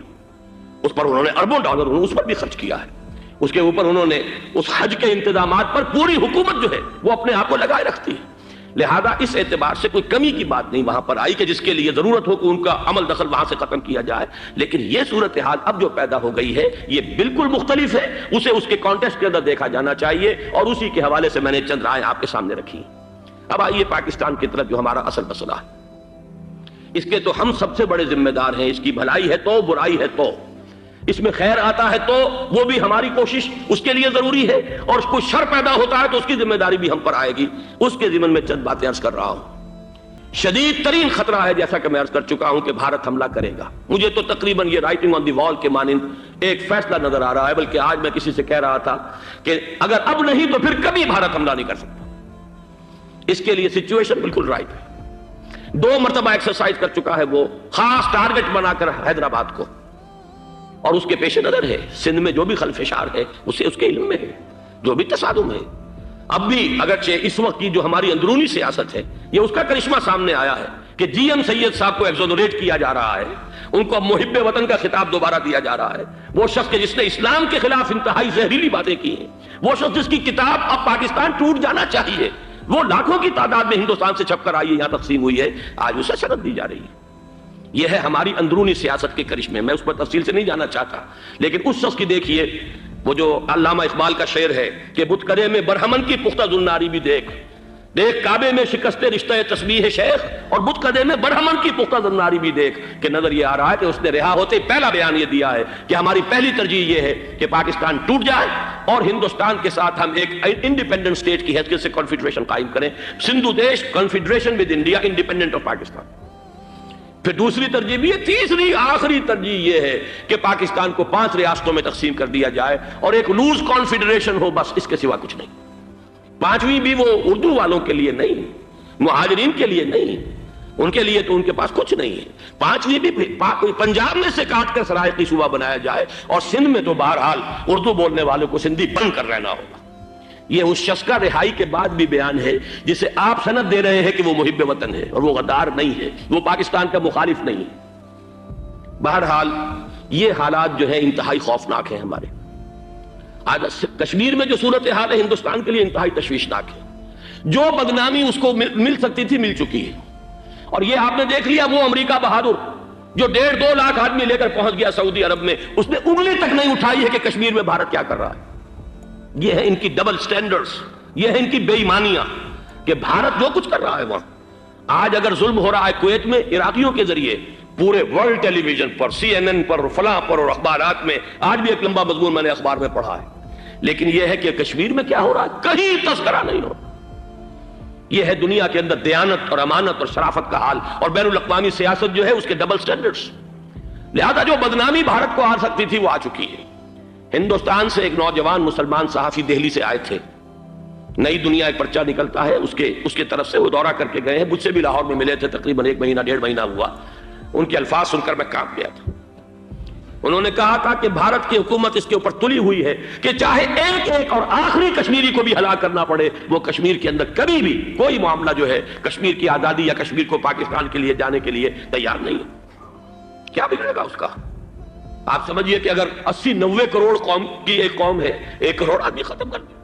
اس پر انہوں نے اربوں ڈالر اس پر بھی خرچ کیا ہے، اس کے اوپر انہوں نے اس حج کے انتظامات پر پوری حکومت جو ہے وہ اپنے آپ کو لگائے رکھتی ہے۔ لہذا اس اعتبار سے کوئی کمی کی بات نہیں وہاں پر آئی کہ جس کے لیے ضرورت ہو کہ ان کا عمل دخل وہاں سے ختم کیا جائے، لیکن یہ صورتحال اب جو پیدا ہو گئی ہے یہ بالکل مختلف ہے، اسے اس کے کانٹیکسٹ کے اندر دیکھا جانا چاہیے، اور اسی کے حوالے سے میں نے چند رائے آپ کے سامنے رکھی۔ اب آئیے پاکستان کی طرف، جو ہمارا اصل مسئلہ ہے، اس کے تو ہم سب سے بڑے ذمہ دار ہیں، اس کی بھلائی ہے تو، برائی ہے تو، اس میں خیر آتا ہے تو وہ بھی ہماری کوشش اس کے لیے ضروری ہے، اور کوئی شر پیدا ہوتا ہے تو اس کی ذمہ داری بھی ہم پر آئے گی۔ اس کے ضمن میں چند باتیں عرض کر رہا ہوں۔ شدید ترین خطرہ ہے، جیسا کہ میں عرض کر چکا ہوں، کہ بھارت حملہ کرے گا۔ مجھے تو تقریباً یہ رائٹنگ آن دی وال کے مانند ایک فیصلہ نظر آ رہا ہے، بلکہ آج میں کسی سے کہہ رہا تھا کہ اگر اب نہیں تو پھر کبھی بھارت حملہ نہیں کر سکتا۔ اس کے لیے سچویشن بالکل رائٹ ہے۔ 2 مرتبہ ایکسرسائز کر چکا ہے وہ، خاص ٹارگٹ بنا کر حیدرآباد کو، اور اس کے پیش نظر ہے سندھ میں جو بھی خلفشار ہے اسے اس کے علم میں ہے، جو بھی تصادم ہے۔ اب بھی اگرچہ اس وقت کی جو ہماری اندرونی سیاست ہے یہ اس کا کرشمہ سامنے آیا ہے کہ جی ایم سید صاحب کو ایگزونریٹ کیا جا رہا ہے، ان کو اب محب وطن کا خطاب دوبارہ دیا جا رہا ہے۔ وہ شخص کہ جس نے اسلام کے خلاف انتہائی زہریلی باتیں کی ہیں، وہ شخص جس کی کتاب اب پاکستان ٹوٹ جانا چاہیے، وہ لاکھوں کی تعداد میں ہندوستان سے چھپ کر آئی ہے، یہاں تقسیم ہوئی ہے، آج اسے شرط دی جا رہی ہے۔ یہ ہے ہماری اندرونی سیاست کے کرشمے، میں اس پر تفصیل سے نہیں جانا چاہتا، لیکن اس شخص کی دیکھیے، وہ جو علامہ اقبال کا شعر ہے کہ بت کرے میں برہمن کی پختہ زناری بھی دیکھ، دیکھ کعبے میں شکست رشتہ تسبیح شیخ اور بت قدے میں برہمن کی پختہ زناری بھی دیکھ کہ نظر یہ آ رہا ہے کہ اس نے رہا ہوتے پہلا بیان یہ دیا ہے کہ ہماری پہلی ترجیح یہ ہے کہ پاکستان ٹوٹ جائے اور ہندوستان کے ساتھ ہم ایک انڈیپینڈنٹ سٹیٹ کی حیثیت سے کنفیڈریشن قائم کریں، سندھو دیش confederation with India independent of Pakistan. پھر دوسری ترجیح بھی ہے، تیسری آخری ترجیح یہ ہے کہ پاکستان کو 5 ریاستوں میں تقسیم کر دیا جائے اور ایک لوز کانفیڈریشن ہو، بس اس کے سوا کچھ نہیں۔ 5ویں بھی وہ اردو والوں کے لیے نہیں، مہاجرین کے لیے نہیں، ان کے لیے تو ان کے پاس کچھ نہیں ہے۔ 5ویں بھی پنجاب میں سے کاٹ کر سرائیکی صوبہ بنایا جائے اور سندھ میں تو بہرحال اردو بولنے والوں کو سندھی بن کر رہنا ہوگا۔ یہ اس شخص کا رہائی کے بعد بھی بیان ہے جسے آپ سند دے رہے ہیں کہ وہ محب وطن ہے اور وہ غدار نہیں ہے، وہ پاکستان کا مخالف نہیں ہے۔ بہرحال یہ حالات جو ہیں انتہائی خوفناک ہیں ہمارے۔ آج کشمیر میں جو صورتحال ہے ہندوستان کے لیے انتہائی تشویشناک ہے۔ جو بدنامی اس کو مل سکتی تھی مل چکی ہے، اور یہ آپ نے دیکھ لیا وہ امریکہ بہادر جو 1.5-2 لاکھ آدمی لے کر پہنچ گیا سعودی عرب میں، اس نے انگلی تک نہیں اٹھائی ہے کہ کشمیر میں بھارت کیا کر رہا ہے۔ یہ ہے ان کی ڈبل سٹینڈرڈز، یہ ہے ان کی بے ایمانیاں کہ بھارت جو کچھ کر رہا ہے وہاں۔ آج اگر ظلم ہو رہا ہے کویت میں عراقیوں کے ذریعے، پورے ورلڈ ٹیلی ویژن پر، CNN پر، فلاں پر اور اخبارات میں، آج بھی ایک لمبا مضمون میں نے اخبار میں پڑھا ہے، لیکن یہ ہے کہ کشمیر میں کیا ہو رہا ہے کہیں تذکرہ نہیں ہو۔ یہ ہے دنیا کے اندر دیانت اور امانت اور شرافت کا حال، اور بین الاقوامی سیاست جو ہے اس کے ڈبل سٹینڈرڈز۔ لہذا جو بدنامی بھارت کو آ سکتی تھی وہ آ چکی ہے۔ ہندوستان سے ایک نوجوان مسلمان صحافی دہلی سے آئے تھے، نئی دنیا ایک پرچہ نکلتا ہے اس کے طرف سے وہ دورہ کر کے گئے ہیں، مجھ سے بھی لاہور میں ملے تھے، تقریباً 1 مہینہ 1.5 مہینہ ہوا۔ ان کے الفاظ سن کر میں کانپ گیا تھا۔ انہوں نے کہا تھا کہ بھارت کی حکومت اس کے اوپر تلی ہوئی ہے کہ چاہے ایک اور آخری کشمیری کو بھی ہلاک کرنا پڑے، وہ کشمیر کے اندر کبھی بھی کوئی معاملہ جو ہے کشمیر کی آزادی یا کشمیر کو پاکستان کے لیے جانے کے لیے تیار نہیں ہے۔ کیا بگڑے گا اس کا؟ آپ سمجھئے کہ اگر 80-90 کروڑ قوم کی ایک قوم ہے، 1 کروڑ آدمی ختم کر دیں،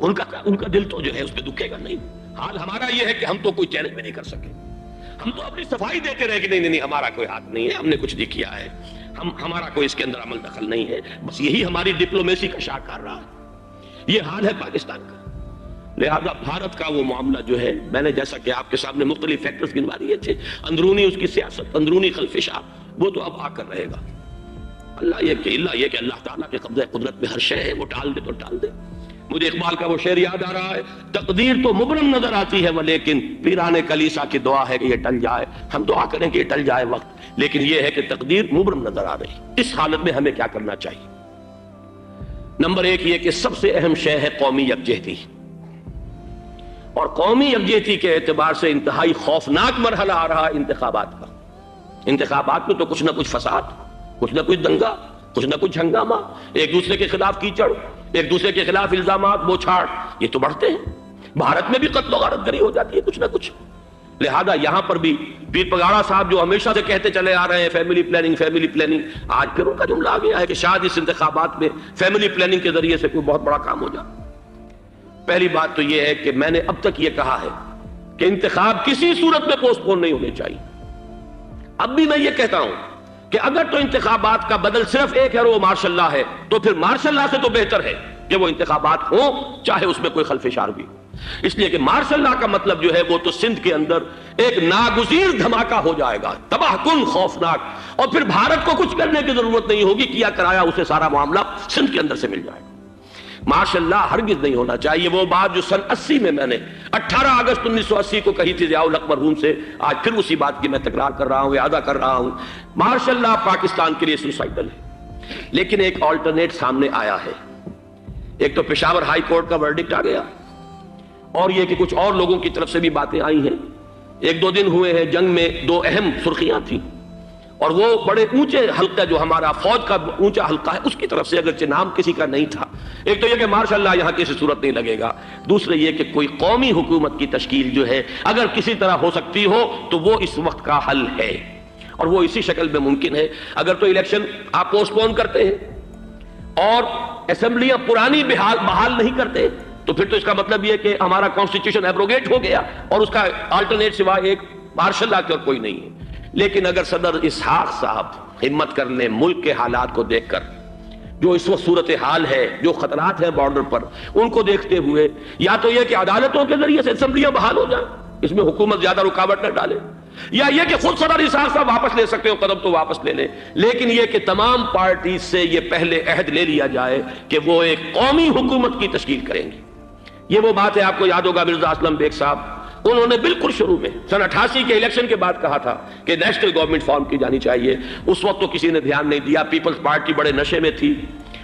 ان کا دل تو جو ہے اس پہ دکھے گا نہیں۔ حال ہمارا یہ ہے کہ ہم تو کوئی چیلنج بھی نہیں کر سکے، ہم تو اپنی صفائی دیتے رہے کہ نہیں ہمارا کوئی ہاتھ نہیں ہے، ہم نے کچھ نہیں کیا ہے، ہمارا کوئی اس کے اندر عمل دخل نہیں ہے، بس یہی ہماری ڈپلومیسی کا شاہکار رہا ہے۔ یہ حال ہے پاکستان کا۔ لہذا بھارت کا وہ معاملہ جو ہے، میں نے جیسا کہ آپ کے سامنے مختلف فیکٹرز گنوا دیے تھے، اندرونی اس کی سیاست، اندرونی خلفشاں، وہ تو اب آ کر رہے گا۔ اللہ یہ کہ اللہ تعالیٰ کے قبضہ قدرت میں ہر شے ہے، وہ ٹال دے تو ٹال دے۔ مجھے اقبال کا وہ شعر یاد آ رہا ہے، تقدیر تو مبرم نظر آتی ہے لیکن پیران کلیسا کی دعا ہے کہ یہ ٹل جائے۔ ہم دعا کریں کہ یہ ٹل جائے وقت، لیکن یہ ہے کہ تقدیر مبرم نظر آ رہی۔ اس حالت میں ہمیں کیا کرنا چاہیے؟ نمبر 1 یہ کہ سب سے اہم شے ہے قومی یکجہتی، اور قومی یکجہتی کے اعتبار سے انتہائی خوفناک مرحلہ آ رہا ہے انتخابات کا۔ انتخابات میں تو کچھ نہ کچھ فساد، کچھ نہ کچھ دنگا، کچھ نہ کچھ ہنگامہ، ایک دوسرے کے خلاف کیچڑ، ایک دوسرے کے خلاف الزامات، بوچھاڑ، یہ تو بڑھتے ہیں۔ بھارت میں بھی قتل و غارت گری ہو جاتی ہے کچھ نہ کچھ۔ لہذا یہاں پر بھی پیر پگاڑا صاحب جو ہمیشہ سے کہتے چلے آ رہے ہیں فیملی پلاننگ، آج پھر ان کا جملہ آ گیا ہے کہ شاید اس انتخابات میں فیملی پلاننگ کے ذریعے سے کوئی بہت بڑا کام ہو جائے۔ پہلی بات تو یہ ہے کہ میں نے اب تک یہ کہا ہے کہ انتخاب کسی صورت میں پوسٹ پون نہیں ہونے چاہیے۔ اب بھی میں یہ کہتا ہوں کہ اگر تو انتخابات کا بدل صرف ایک ہے اور وہ مارشل لا ہے، تو پھر مارشل لا سے تو بہتر ہے کہ وہ انتخابات ہوں چاہے اس میں کوئی خلفشار بھی ہو، اس لیے کہ مارشل لا کا مطلب جو ہے وہ تو سندھ کے اندر ایک ناگزیر دھماکہ ہو جائے گا، تباہ کن، خوفناک، اور پھر بھارت کو کچھ کرنے کی ضرورت نہیں ہوگی، کیا کرایا اسے سارا معاملہ سندھ کے اندر سے مل جائے گا۔ مارشل لا ہرگز نہیں ہونا چاہیے۔ وہ بات جو سن 80 میں نے 18 اگست 1980 کو کہی تھی ضیاء الحق مرحوم سے، آج پھر اسی بات کی میں تکرار کر رہا ہوں، اعادہ کر رہا ہوں۔ مارشل لا پاکستان کے لیے سوسائڈل ہے، لیکن ایک آلٹرنیٹ سامنے آیا ہے۔ ایک تو پشاور ہائی کورٹ کا ورڈکٹ آ گیا، اور یہ کہ کچھ اور لوگوں کی طرف سے بھی باتیں آئی ہیں۔ 1-2 دن ہوئے ہیں، جنگ میں 2 اہم سرخیاں تھیں، اور وہ بڑے اونچے حلقہ جو ہمارا فوج کا اونچا حلقہ ہے اس کی طرف سے، اگرچہ نام کسی کا نہیں تھا۔ ایک تو یہ کہ ماشاء اللہ یہاں کسی صورت نہیں لگے گا، دوسرے یہ کہ کوئی قومی حکومت کی تشکیل جو ہے اگر کسی طرح ہو سکتی ہو تو وہ اس وقت کا حل ہے، اور وہ اسی شکل میں ممکن ہے۔ اگر تو الیکشن آپ پوسٹ پون کرتے ہیں اور اسمبلیاں پرانی بحال نہیں کرتے، تو پھر تو اس کا مطلب یہ کہ ہمارا کانسٹیٹیوشن ایبروگیٹ ہو گیا اور اس کا آلٹرنیٹ سوائے ایک مارشل لا کے اور کوئی نہیں ہے۔ لیکن اگر صدر اسحاق صاحب ہمت کر لیں، ملک کے حالات کو دیکھ کر جو اس وقت صورتحال ہے، جو خطرات ہیں بارڈر پر، ان کو دیکھتے ہوئے یا تو یہ کہ عدالتوں کے ذریعے سے اسمبلیاں بحال ہو جائیں، اس میں حکومت زیادہ رکاوٹ نہ ڈالے، یا یہ کہ خود صدر اسحاق صاحب واپس لے سکتے ہو قدم تو واپس لے لیں، لیکن یہ کہ تمام پارٹیز سے یہ پہلے عہد لے لیا جائے کہ وہ ایک قومی حکومت کی تشکیل کریں گے۔ یہ وہ بات ہے، آپ کو یاد ہوگا مرزا اسلم بیگ صاحب، انہوں نے بالکل شروع میں سن 88 کے الیکشن کے بعد کہا تھا کہ نیشنل گورنمنٹ فارم کی جانی چاہیے۔ اس وقت تو کسی نے دھیان نہیں دیا، پیپلز پارٹی بڑے نشے میں تھی،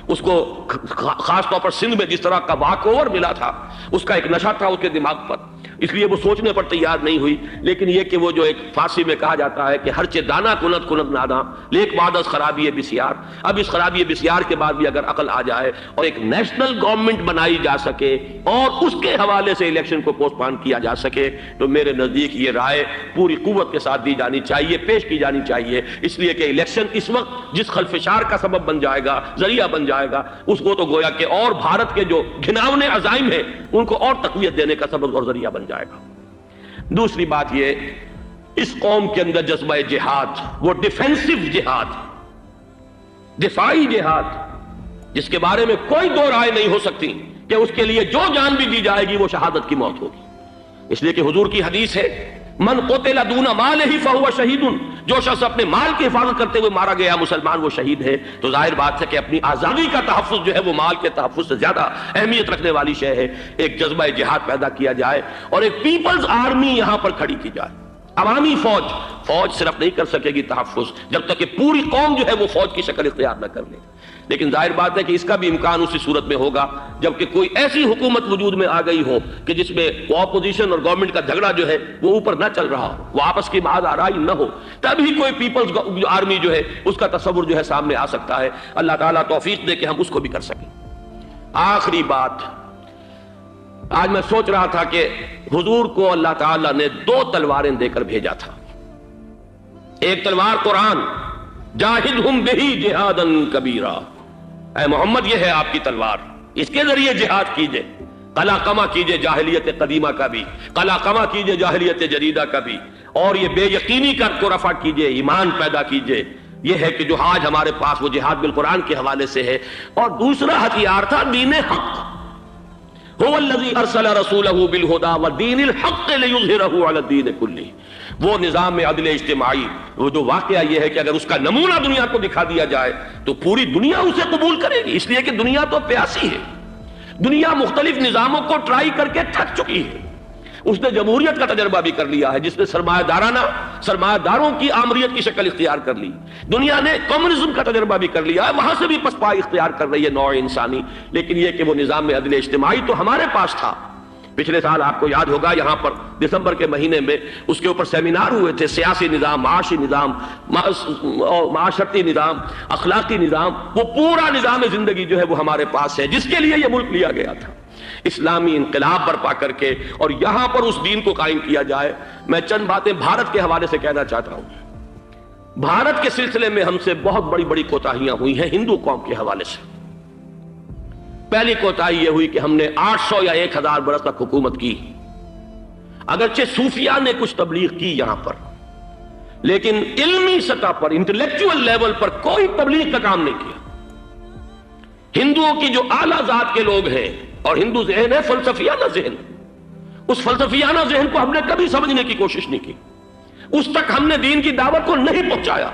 اس کو خاص طور پر سندھ میں جس طرح کا واک اوور ملا تھا، اس کا ایک نشہ تھا اس کے دماغ پر، اس لیے وہ سوچنے پر تیار نہیں ہوئی۔ لیکن یہ کہ وہ جو ایک فارسی میں کہا جاتا ہے کہ ہر چے دانا کنت کنت نادا لیک بعد از خرابی بسیار، اب اس خرابی بسیار کے بعد بھی اگر عقل آ جائے اور ایک نیشنل گورنمنٹ بنائی جا سکے اور اس کے حوالے سے الیکشن کو پوسٹ پون کیا جا سکے، تو میرے نزدیک یہ رائے پوری قوت کے ساتھ دی جانی چاہیے، پیش کی جانی چاہیے، اس لیے کہ الیکشن اس وقت جس خلفشار کا سبب بن جائے گا، ذریعہ بن جائے گا، اس کو تو گویا کہ اور بھارت کے جو گھناونے عزائم ہیں ان کو اور تقویت دینے کا سبب اور ذریعہ بن جائے گا۔ دوسری بات یہ، اس قوم کے اندر جذبہ جہاد، وہ ڈیفینسو جہاد، دفاعی جہاد، جس کے بارے میں کوئی دو رائے نہیں ہو سکتی کہ اس کے لیے جو جان بھی دی جائے گی وہ شہادت کی موت ہوگی۔ اس لیے کہ حضور کی حدیث ہے، من قتل دون مالہ فہو شہید، جو شخص اپنے مال کی حفاظت کرتے ہوئے مارا گیا مسلمان وہ شہید ہے۔ تو ظاہر بات ہے کہ اپنی آزادی کا تحفظ جو ہے وہ مال کے تحفظ سے زیادہ اہمیت رکھنے والی شے ہے۔ ایک جذبہ جہاد پیدا کیا جائے اور ایک پیپلز آرمی یہاں پر کھڑی کی جائے، عوامی فوج صرف نہیں کر سکے گی تحفظ جب تک کہ پوری قوم جو ہے وہ فوج کی شکل اختیار نہ کر لے، لیکن ظاہر بات ہے کہ اس کا بھی امکان اسی صورت میں ہوگا جبکہ کوئی ایسی حکومت وجود میں آ گئی ہو کہ جس میں اپوزیشن اور گورنمنٹ کا جھگڑا جو ہے وہ اوپر نہ چل رہا ہو، وہ آپس کی محض آرائی نہ ہو، تبھی کوئی پیپلز آرمی جو ہے اس کا تصور جو ہے سامنے آ سکتا ہے۔ اللہ تعالیٰ توفیق دے کہ ہم اس کو بھی کر سکیں۔ آخری بات، آج میں سوچ رہا تھا کہ حضور کو اللہ تعالیٰ نے 2 تلواریں دے کر بھیجا تھا۔ ایک تلوار قرآن، جاہدہم بہی جہادا کبیرا، اے محمد یہ ہے آپ کی تلوار، اس کے ذریعے جہاد کیجئے، قلع قمع کیجئے جاہلیت قدیمہ کا بھی، قلع قمع کیجئے جاہلیت جدیدہ کا بھی، اور یہ بے یقینی کو رفع کیجئے، ایمان پیدا کیجئے۔ یہ ہے کہ جو آج ہمارے پاس وہ جہاد بالقرآن کے حوالے سے ہے۔ اور دوسرا ہتھیار تھا دین حق، هو الذی ارسل رسولہ بالہدی ودین الحق لیظہرہ علی الدین کلہ، وہ نظام عدل اجتماعی، وہ جو واقعہ یہ ہے کہ اگر اس کا نمونہ دنیا کو دکھا دیا جائے تو پوری دنیا اسے قبول کرے گی، اس لیے کہ دنیا تو پیاسی ہے، دنیا مختلف نظاموں کو ٹرائی کر کے تھک چکی ہے۔ اس نے جمہوریت کا تجربہ بھی کر لیا ہے جس نے سرمایہ داروں کی آمریت کی شکل اختیار کر لی، دنیا نے کمیونزم کا تجربہ بھی کر لیا ہے، وہاں سے بھی پسپائی اختیار کر رہی ہے نوع انسانی، لیکن یہ کہ وہ نظام عدل اجتماعی تو ہمارے پاس تھا۔ پچھلے سال آپ کو یاد ہوگا یہاں پر دسمبر کے مہینے میں اس کے اوپر سیمینار ہوئے تھے، سیاسی نظام، معاشی نظام، معاشرتی نظام، اخلاقی نظام، وہ پورا نظام زندگی جو ہے وہ ہمارے پاس ہے جس کے لیے یہ ملک لیا گیا تھا، اسلامی انقلاب برپا کر کے، اور یہاں پر اس دین کو قائم کیا جائے۔ میں چند باتیں بھارت کے حوالے سے کہنا چاہتا ہوں۔ بھارت کے سلسلے میں ہم سے بہت بڑی بڑی کوتاہیاں ہوئی ہیں ہندو قوم کے حوالے سے۔ پہلی کوتاہی یہ ہوئی کہ ہم نے 800 یا 1000 برس تک حکومت کی، اگرچہ صوفیاء نے کچھ تبلیغ کی یہاں پر، لیکن علمی سطح پر، انٹلیکچوئل لیول پر کوئی تبلیغ کا کام نہیں کیا۔ ہندوؤں کی جو اعلیٰ ذات کے لوگ ہیں، اور ہندو ذہن ہے فلسفیانہ ذہن، اس فلسفیانہ ذہن کو ہم نے کبھی سمجھنے کی کوشش نہیں کی، اس تک ہم نے دین کی دعوت کو نہیں پہنچایا۔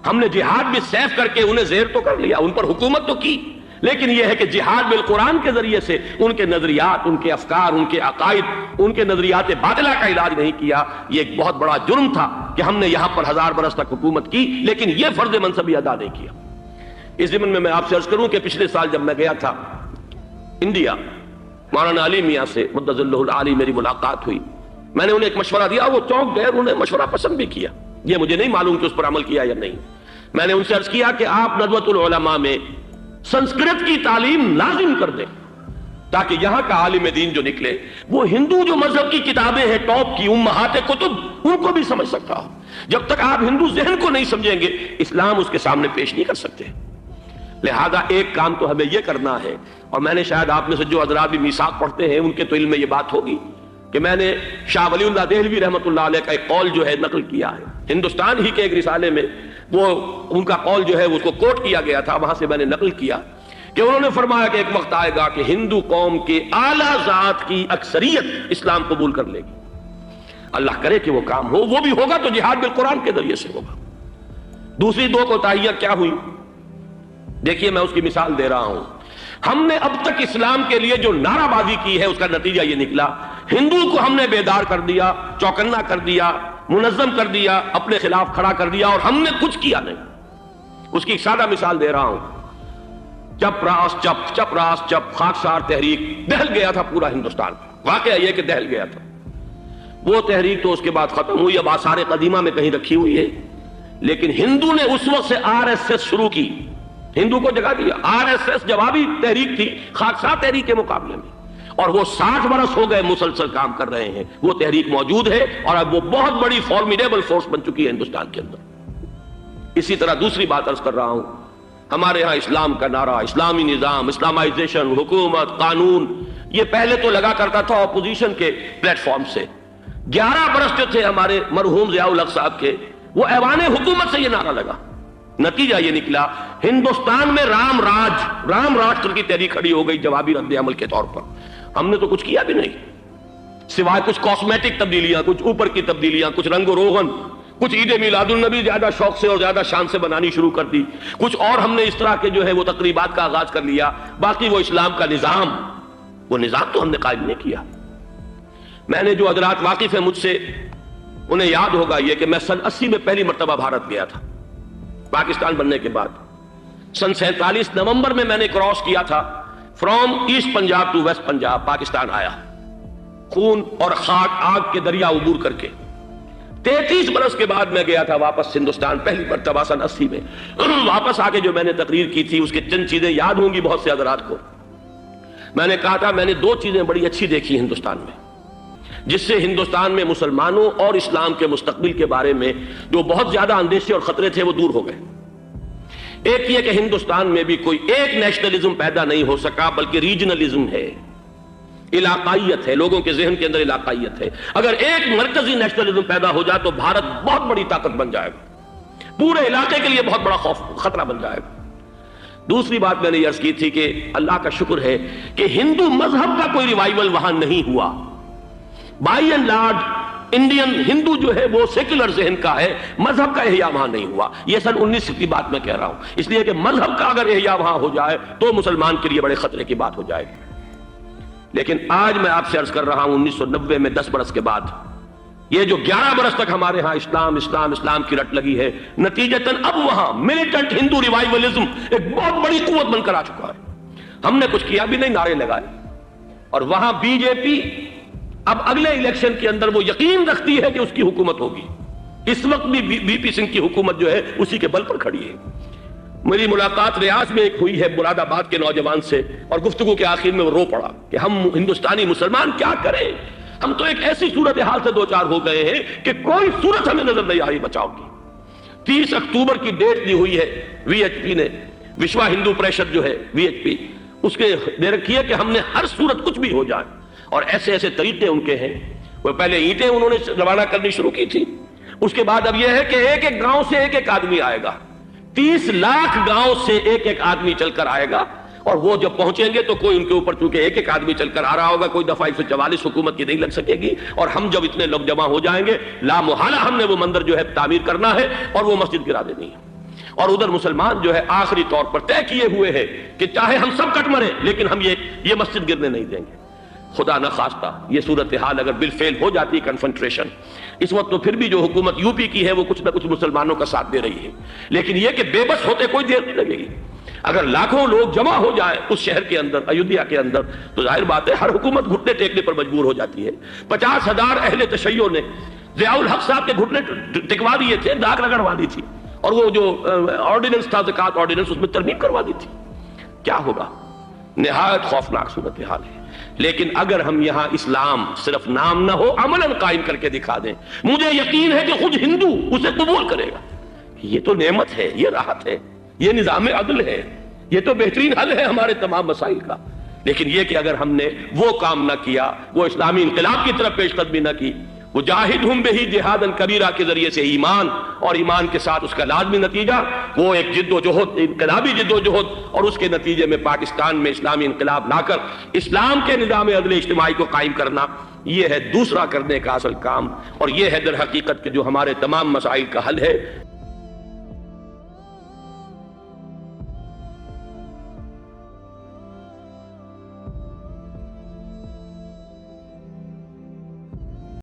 ہم نے جہاد بھی سیف کر کے انہیں زیر تو کر لیا، ان پر حکومت تو کی، لیکن یہ ہے کہ جہاد بالقرآن کے ذریعے سے ان کے نظریات، ان کے افکار، ان کے عقائد، ان کے نظریات باطلہ کا علاج نہیں کیا۔ یہ ایک بہت بڑا جرم تھا کہ ہم نے یہاں پر 1000 برس تک حکومت کی، لیکن یہ فرض منصبی ادا نہیں کیا۔ اس ضمن میں آپ سے عرض کروں کہ پچھلے سال جب میں گیا تھا انڈیا، مولانا علی میاں سے مدظ اللہ العالی میری ملاقات ہوئی، میں نے انہیں ایک مشورہ دیا، وہ چونک گئے، انہوں نے مشورہ پسند بھی کیا، یہ مجھے نہیں معلوم کہ اس پر عمل کیا یا نہیں۔ میں نے ان سے عرض کیا کہ آپ ندوۃ العلماء میں سنسکرت کی تعلیم لازم کر دیں تاکہ یہاں کا عالم دین جو نکلے وہ ہندو جو مذہب کی کتابیں ہیں ٹاپ کی امہات کتب ان کو بھی سمجھ سکتا ہو۔ جب تک آپ ہندو ذہن کو نہیں سمجھیں گے اسلام اس کے سامنے پیش نہیں کر سکتے۔ لہذا ایک کام تو ہمیں یہ کرنا ہے، اور میں نے شاید آپ میں سے جو حضرات بھی میثاق پڑھتے ہیں ان کے تو علم میں یہ بات ہوگی کہ میں نے شاہ ولی اللہ دہلوی رحمۃ اللہ علیہ کا ایک قول جو ہے نقل کیا ہے، ہندوستان ہی کے ایک رسالے میں وہ ان کا قول جو ہے اس کو کوٹ کیا گیا تھا، وہاں سے میں نے نقل کیا کہ انہوں نے فرمایا کہ ایک وقت آئے گا کہ ہندو قوم کے اعلیٰ ذات کی اکثریت اسلام قبول کر لے گی. اللہ کرے کہ وہ کام ہو. وہ بھی ہوگا تو جہاد بالقرآن کے ذریعے سے ہوگا. دوسری دو کوتاہیاں کیا ہوئی؟ دیکھیے میں اس کی مثال دے رہا ہوں. ہم نے اب تک اسلام کے لیے جو نعرہ بازی کی ہے اس کا نتیجہ یہ نکلا، ہندو کو ہم نے بیدار کر دیا، چوکنا کر دیا، منظم کر دیا، اپنے خلاف کھڑا کر دیا، اور ہم نے کچھ کیا نہیں. اس کی ایک سادہ مثال دے رہا ہوں. چپ راس چپ، چپ راس چپ، خاکسار تحریک دہل گیا تھا پورا ہندوستان. واقعہ یہ کہ دہل گیا تھا. وہ تحریک تو اس کے بعد ختم ہوئی، اب آثار قدیمہ میں کہیں رکھی ہوئی ہے. لیکن ہندو نے اس وقت سے RSS شروع کی، ہندو کو جگہ دیا. RSS جوابی تحریک تھی خاکسار تحریک کے مقابلے میں، اور وہ 60 برس ہو گئے مسلسل کام کر رہے ہیں. وہ تحریک موجود ہے اور اب وہ بہت بڑی فارمیڈیبل فورس بن چکی ہے ہندوستان کے اندر. اسی طرح دوسری بات عرض کر رہا ہوں، ہمارے ہاں اسلام کا نعرہ، اسلامی نظام، اسلامائزیشن، حکومت، قانون، یہ پہلے تو لگا کرتا تھا اپوزیشن کے پلیٹ فارم سے. 11 برس جو تھے ہمارے مرحوم ضیاء الحق صاحب کے، وہ ایوان حکومت سے یہ نعرہ لگا. نتیجہ یہ نکلا ہندوستان میں رام راشٹر کی تحریک کھڑی ہو گئی جوابی رد عمل کے طور پر. ہم نے تو کچھ کیا بھی نہیں سوائے کچھ کاسمیٹک تبدیلیاں، کچھ اوپر کی تبدیلیاں، کچھ رنگ و روغن، کچھ عید میلاد النبی زیادہ شوق سے اور زیادہ شان سے بنانی شروع کر دی، کچھ اور ہم نے اس طرح کے جو ہے وہ تقریبات کا آغاز کر لیا. باقی وہ اسلام کا نظام، وہ نظام تو ہم نے قائم نہیں کیا. میں نے جو حضرات واقف ہیں مجھ سے، انہیں یاد ہوگا یہ کہ میں سن 80 میں پہلی مرتبہ بھارت گیا تھا پاکستان بننے کے بعد. سن 47 نومبر میں نے کراس کیا تھا from East Punjab to West Punjab. Pakistan آیا خون اور خاک آگ کے دریا عبور کر کے. 33 برس کے بعد میں گیا تھا واپس ہندوستان پہلی مرتبہ سن 80 میں. واپس آ کے جو میں نے تقریر کی تھی اس کے چند چیزیں یاد ہوں گی بہت سے حضرات کو. میں نے کہا تھا میں نے 2 چیزیں بڑی اچھی دیکھی ہندوستان میں، جس سے ہندوستان میں مسلمانوں اور اسلام کے مستقبل کے بارے میں جو بہت زیادہ اندیشے اور خطرے تھے وہ دور ہو گئے. ایک یہ کہ ہندوستان میں بھی کوئی ایک نیشنلزم پیدا نہیں ہو سکا، بلکہ ریجنلزم ہے، علاقائیت ہے، لوگوں کے ذہن کے اندر علاقائیت ہے. اگر ایک مرکزی نیشنلزم پیدا ہو جائے تو بھارت بہت بڑی طاقت بن جائے گا، پورے علاقے کے لیے بہت بڑا خطرہ بن جائے گا. دوسری بات میں نے یہ عرض کی تھی کہ اللہ کا شکر ہے کہ ہندو مذہب کا کوئی ریوائول وہاں نہیں ہوا. بائی اینڈ لارج انڈین ہندو جو ہے وہ سیکولر ذہن کا ہے، مذہب کا احیاء وہاں نہیں ہوا. یہ سن 19 کی بات میں کہہ رہا ہوں، اس لیے کہ مذہب کا اگر احیاء وہاں ہو جائے تو مسلمان کے لیے بڑے خطرے کی بات ہو جائے گی. لیکن آج میں آپ سے عرض کر رہا ہوں 1990 میں 10 برس کے بعد یہ جو 11 برس تک ہمارے ہاں اسلام کی رٹ لگی ہے، نتیجتاً اب وہاں ملیٹنٹ ہندو ریوائولزم ایک بہت بڑی قوت بن کر آ چکا ہے. ہم نے کچھ کیا بھی نہیں، نعرے لگائے. اور وہاں بی جے پی اب اگلے الیکشن کے اندر وہ یقین رکھتی ہے کہ اس کی حکومت ہوگی. اس وقت بھی بی پی سنگھ کی حکومت جو ہے اسی کے بل پر کھڑی ہے. میری ملاقات ریاض میں ایک ہوئی ہے مراد آباد کے نوجوان سے، اور گفتگو کے آخر میں وہ رو پڑا کہ ہم ہندوستانی مسلمان کیا کریں، ہم تو ایک ایسی صورتحال سے دوچار ہو گئے ہیں کہ کوئی صورت ہمیں نظر نہیں آ رہی بچاؤ کی. 30 اکتوبر کی ڈیٹ دی ہوئی ہے وی ایچ پی نے، وشوا ہندو پریشد جو ہے وی ایچ پی، اس کے دے رکھی ہے کہ ہم نے ہر صورت کچھ بھی ہو جائے. اور ایسے ایسے طریقے ان کے ہیں. وہ پہلے اینٹیں انہوں نے روانہ کرنی شروع کی تھی، اس کے بعد اب یہ ہے کہ ایک ایک گاؤں سے ایک ایک آدمی آئے گا، 30 لاکھ گاؤں سے ایک ایک آدمی چل کر آئے گا. اور وہ جب پہنچیں گے تو کوئی ان کے اوپر چونکہ ایک ایک آدمی چل کر آ رہا ہوگا، کوئی دفعہ 144 حکومت کی نہیں لگ سکے گی. اور ہم جب اتنے لوگ جمع ہو جائیں گے لا محالہ ہم نے وہ مندر جو ہے تعمیر کرنا ہے اور وہ مسجد گرا دینی ہے. اور ادھر مسلمان جو ہے آخری طور پر طے کیے ہوئے ہیں کہ چاہے ہم سب کٹ مرے لیکن ہم یہ مسجد گرنے نہیں دیں گے. خدا نہ خواستہ یہ صورتحال اگر بالفعل ہو جاتی کنفنٹریشن، اس وقت تو پھر بھی جو حکومت یو پی کی ہے وہ کچھ نہ کچھ مسلمانوں کا ساتھ دے رہی ہے. لیکن یہ کہ بے بس ہوتے کوئی دیر نہیں لگے گی. اگر لاکھوں لوگ جمع ہو جائیں اس شہر کے اندر، ایودھیا کے اندر، تو ظاہر بات ہے ہر حکومت گھٹنے ٹیکنے پر مجبور ہو جاتی ہے. 50,000 اہل تشیع نے ضیاء الحق صاحب کے گھٹنے ٹکوا دیے تھے، داغ رگڑوا دی تھی، اور وہ جو آرڈیننس تھا زکوٰۃ آرڈیننس، اس میں ترمیم کروا دی تھی. کیا ہوگا؟ نہایت خوفناک صورتحال ہے. لیکن اگر ہم یہاں اسلام صرف نام نہ ہو عملاً قائم کر کے دکھا دیں، مجھے یقین ہے کہ خود ہندو اسے قبول کرے گا. یہ تو نعمت ہے، یہ راحت ہے، یہ نظام عدل ہے، یہ تو بہترین حل ہے ہمارے تمام مسائل کا. لیکن یہ کہ اگر ہم نے وہ کام نہ کیا، وہ اسلامی انقلاب کی طرف پیش قدمی نہ کی، وجاہدہم بہ جہادا کبیرہ کے ذریعے سے ایمان، اور ایمان کے ساتھ اس کا لازمی نتیجہ وہ ایک جد و جہد، انقلابی جد و جہد، اور اس کے نتیجے میں پاکستان میں اسلامی انقلاب لا کر اسلام کے نظام عدل اجتماعی کو قائم کرنا، یہ ہے دوسرا کرنے کا اصل کام، اور یہ ہے در حقیقت کہ جو ہمارے تمام مسائل کا حل ہے۔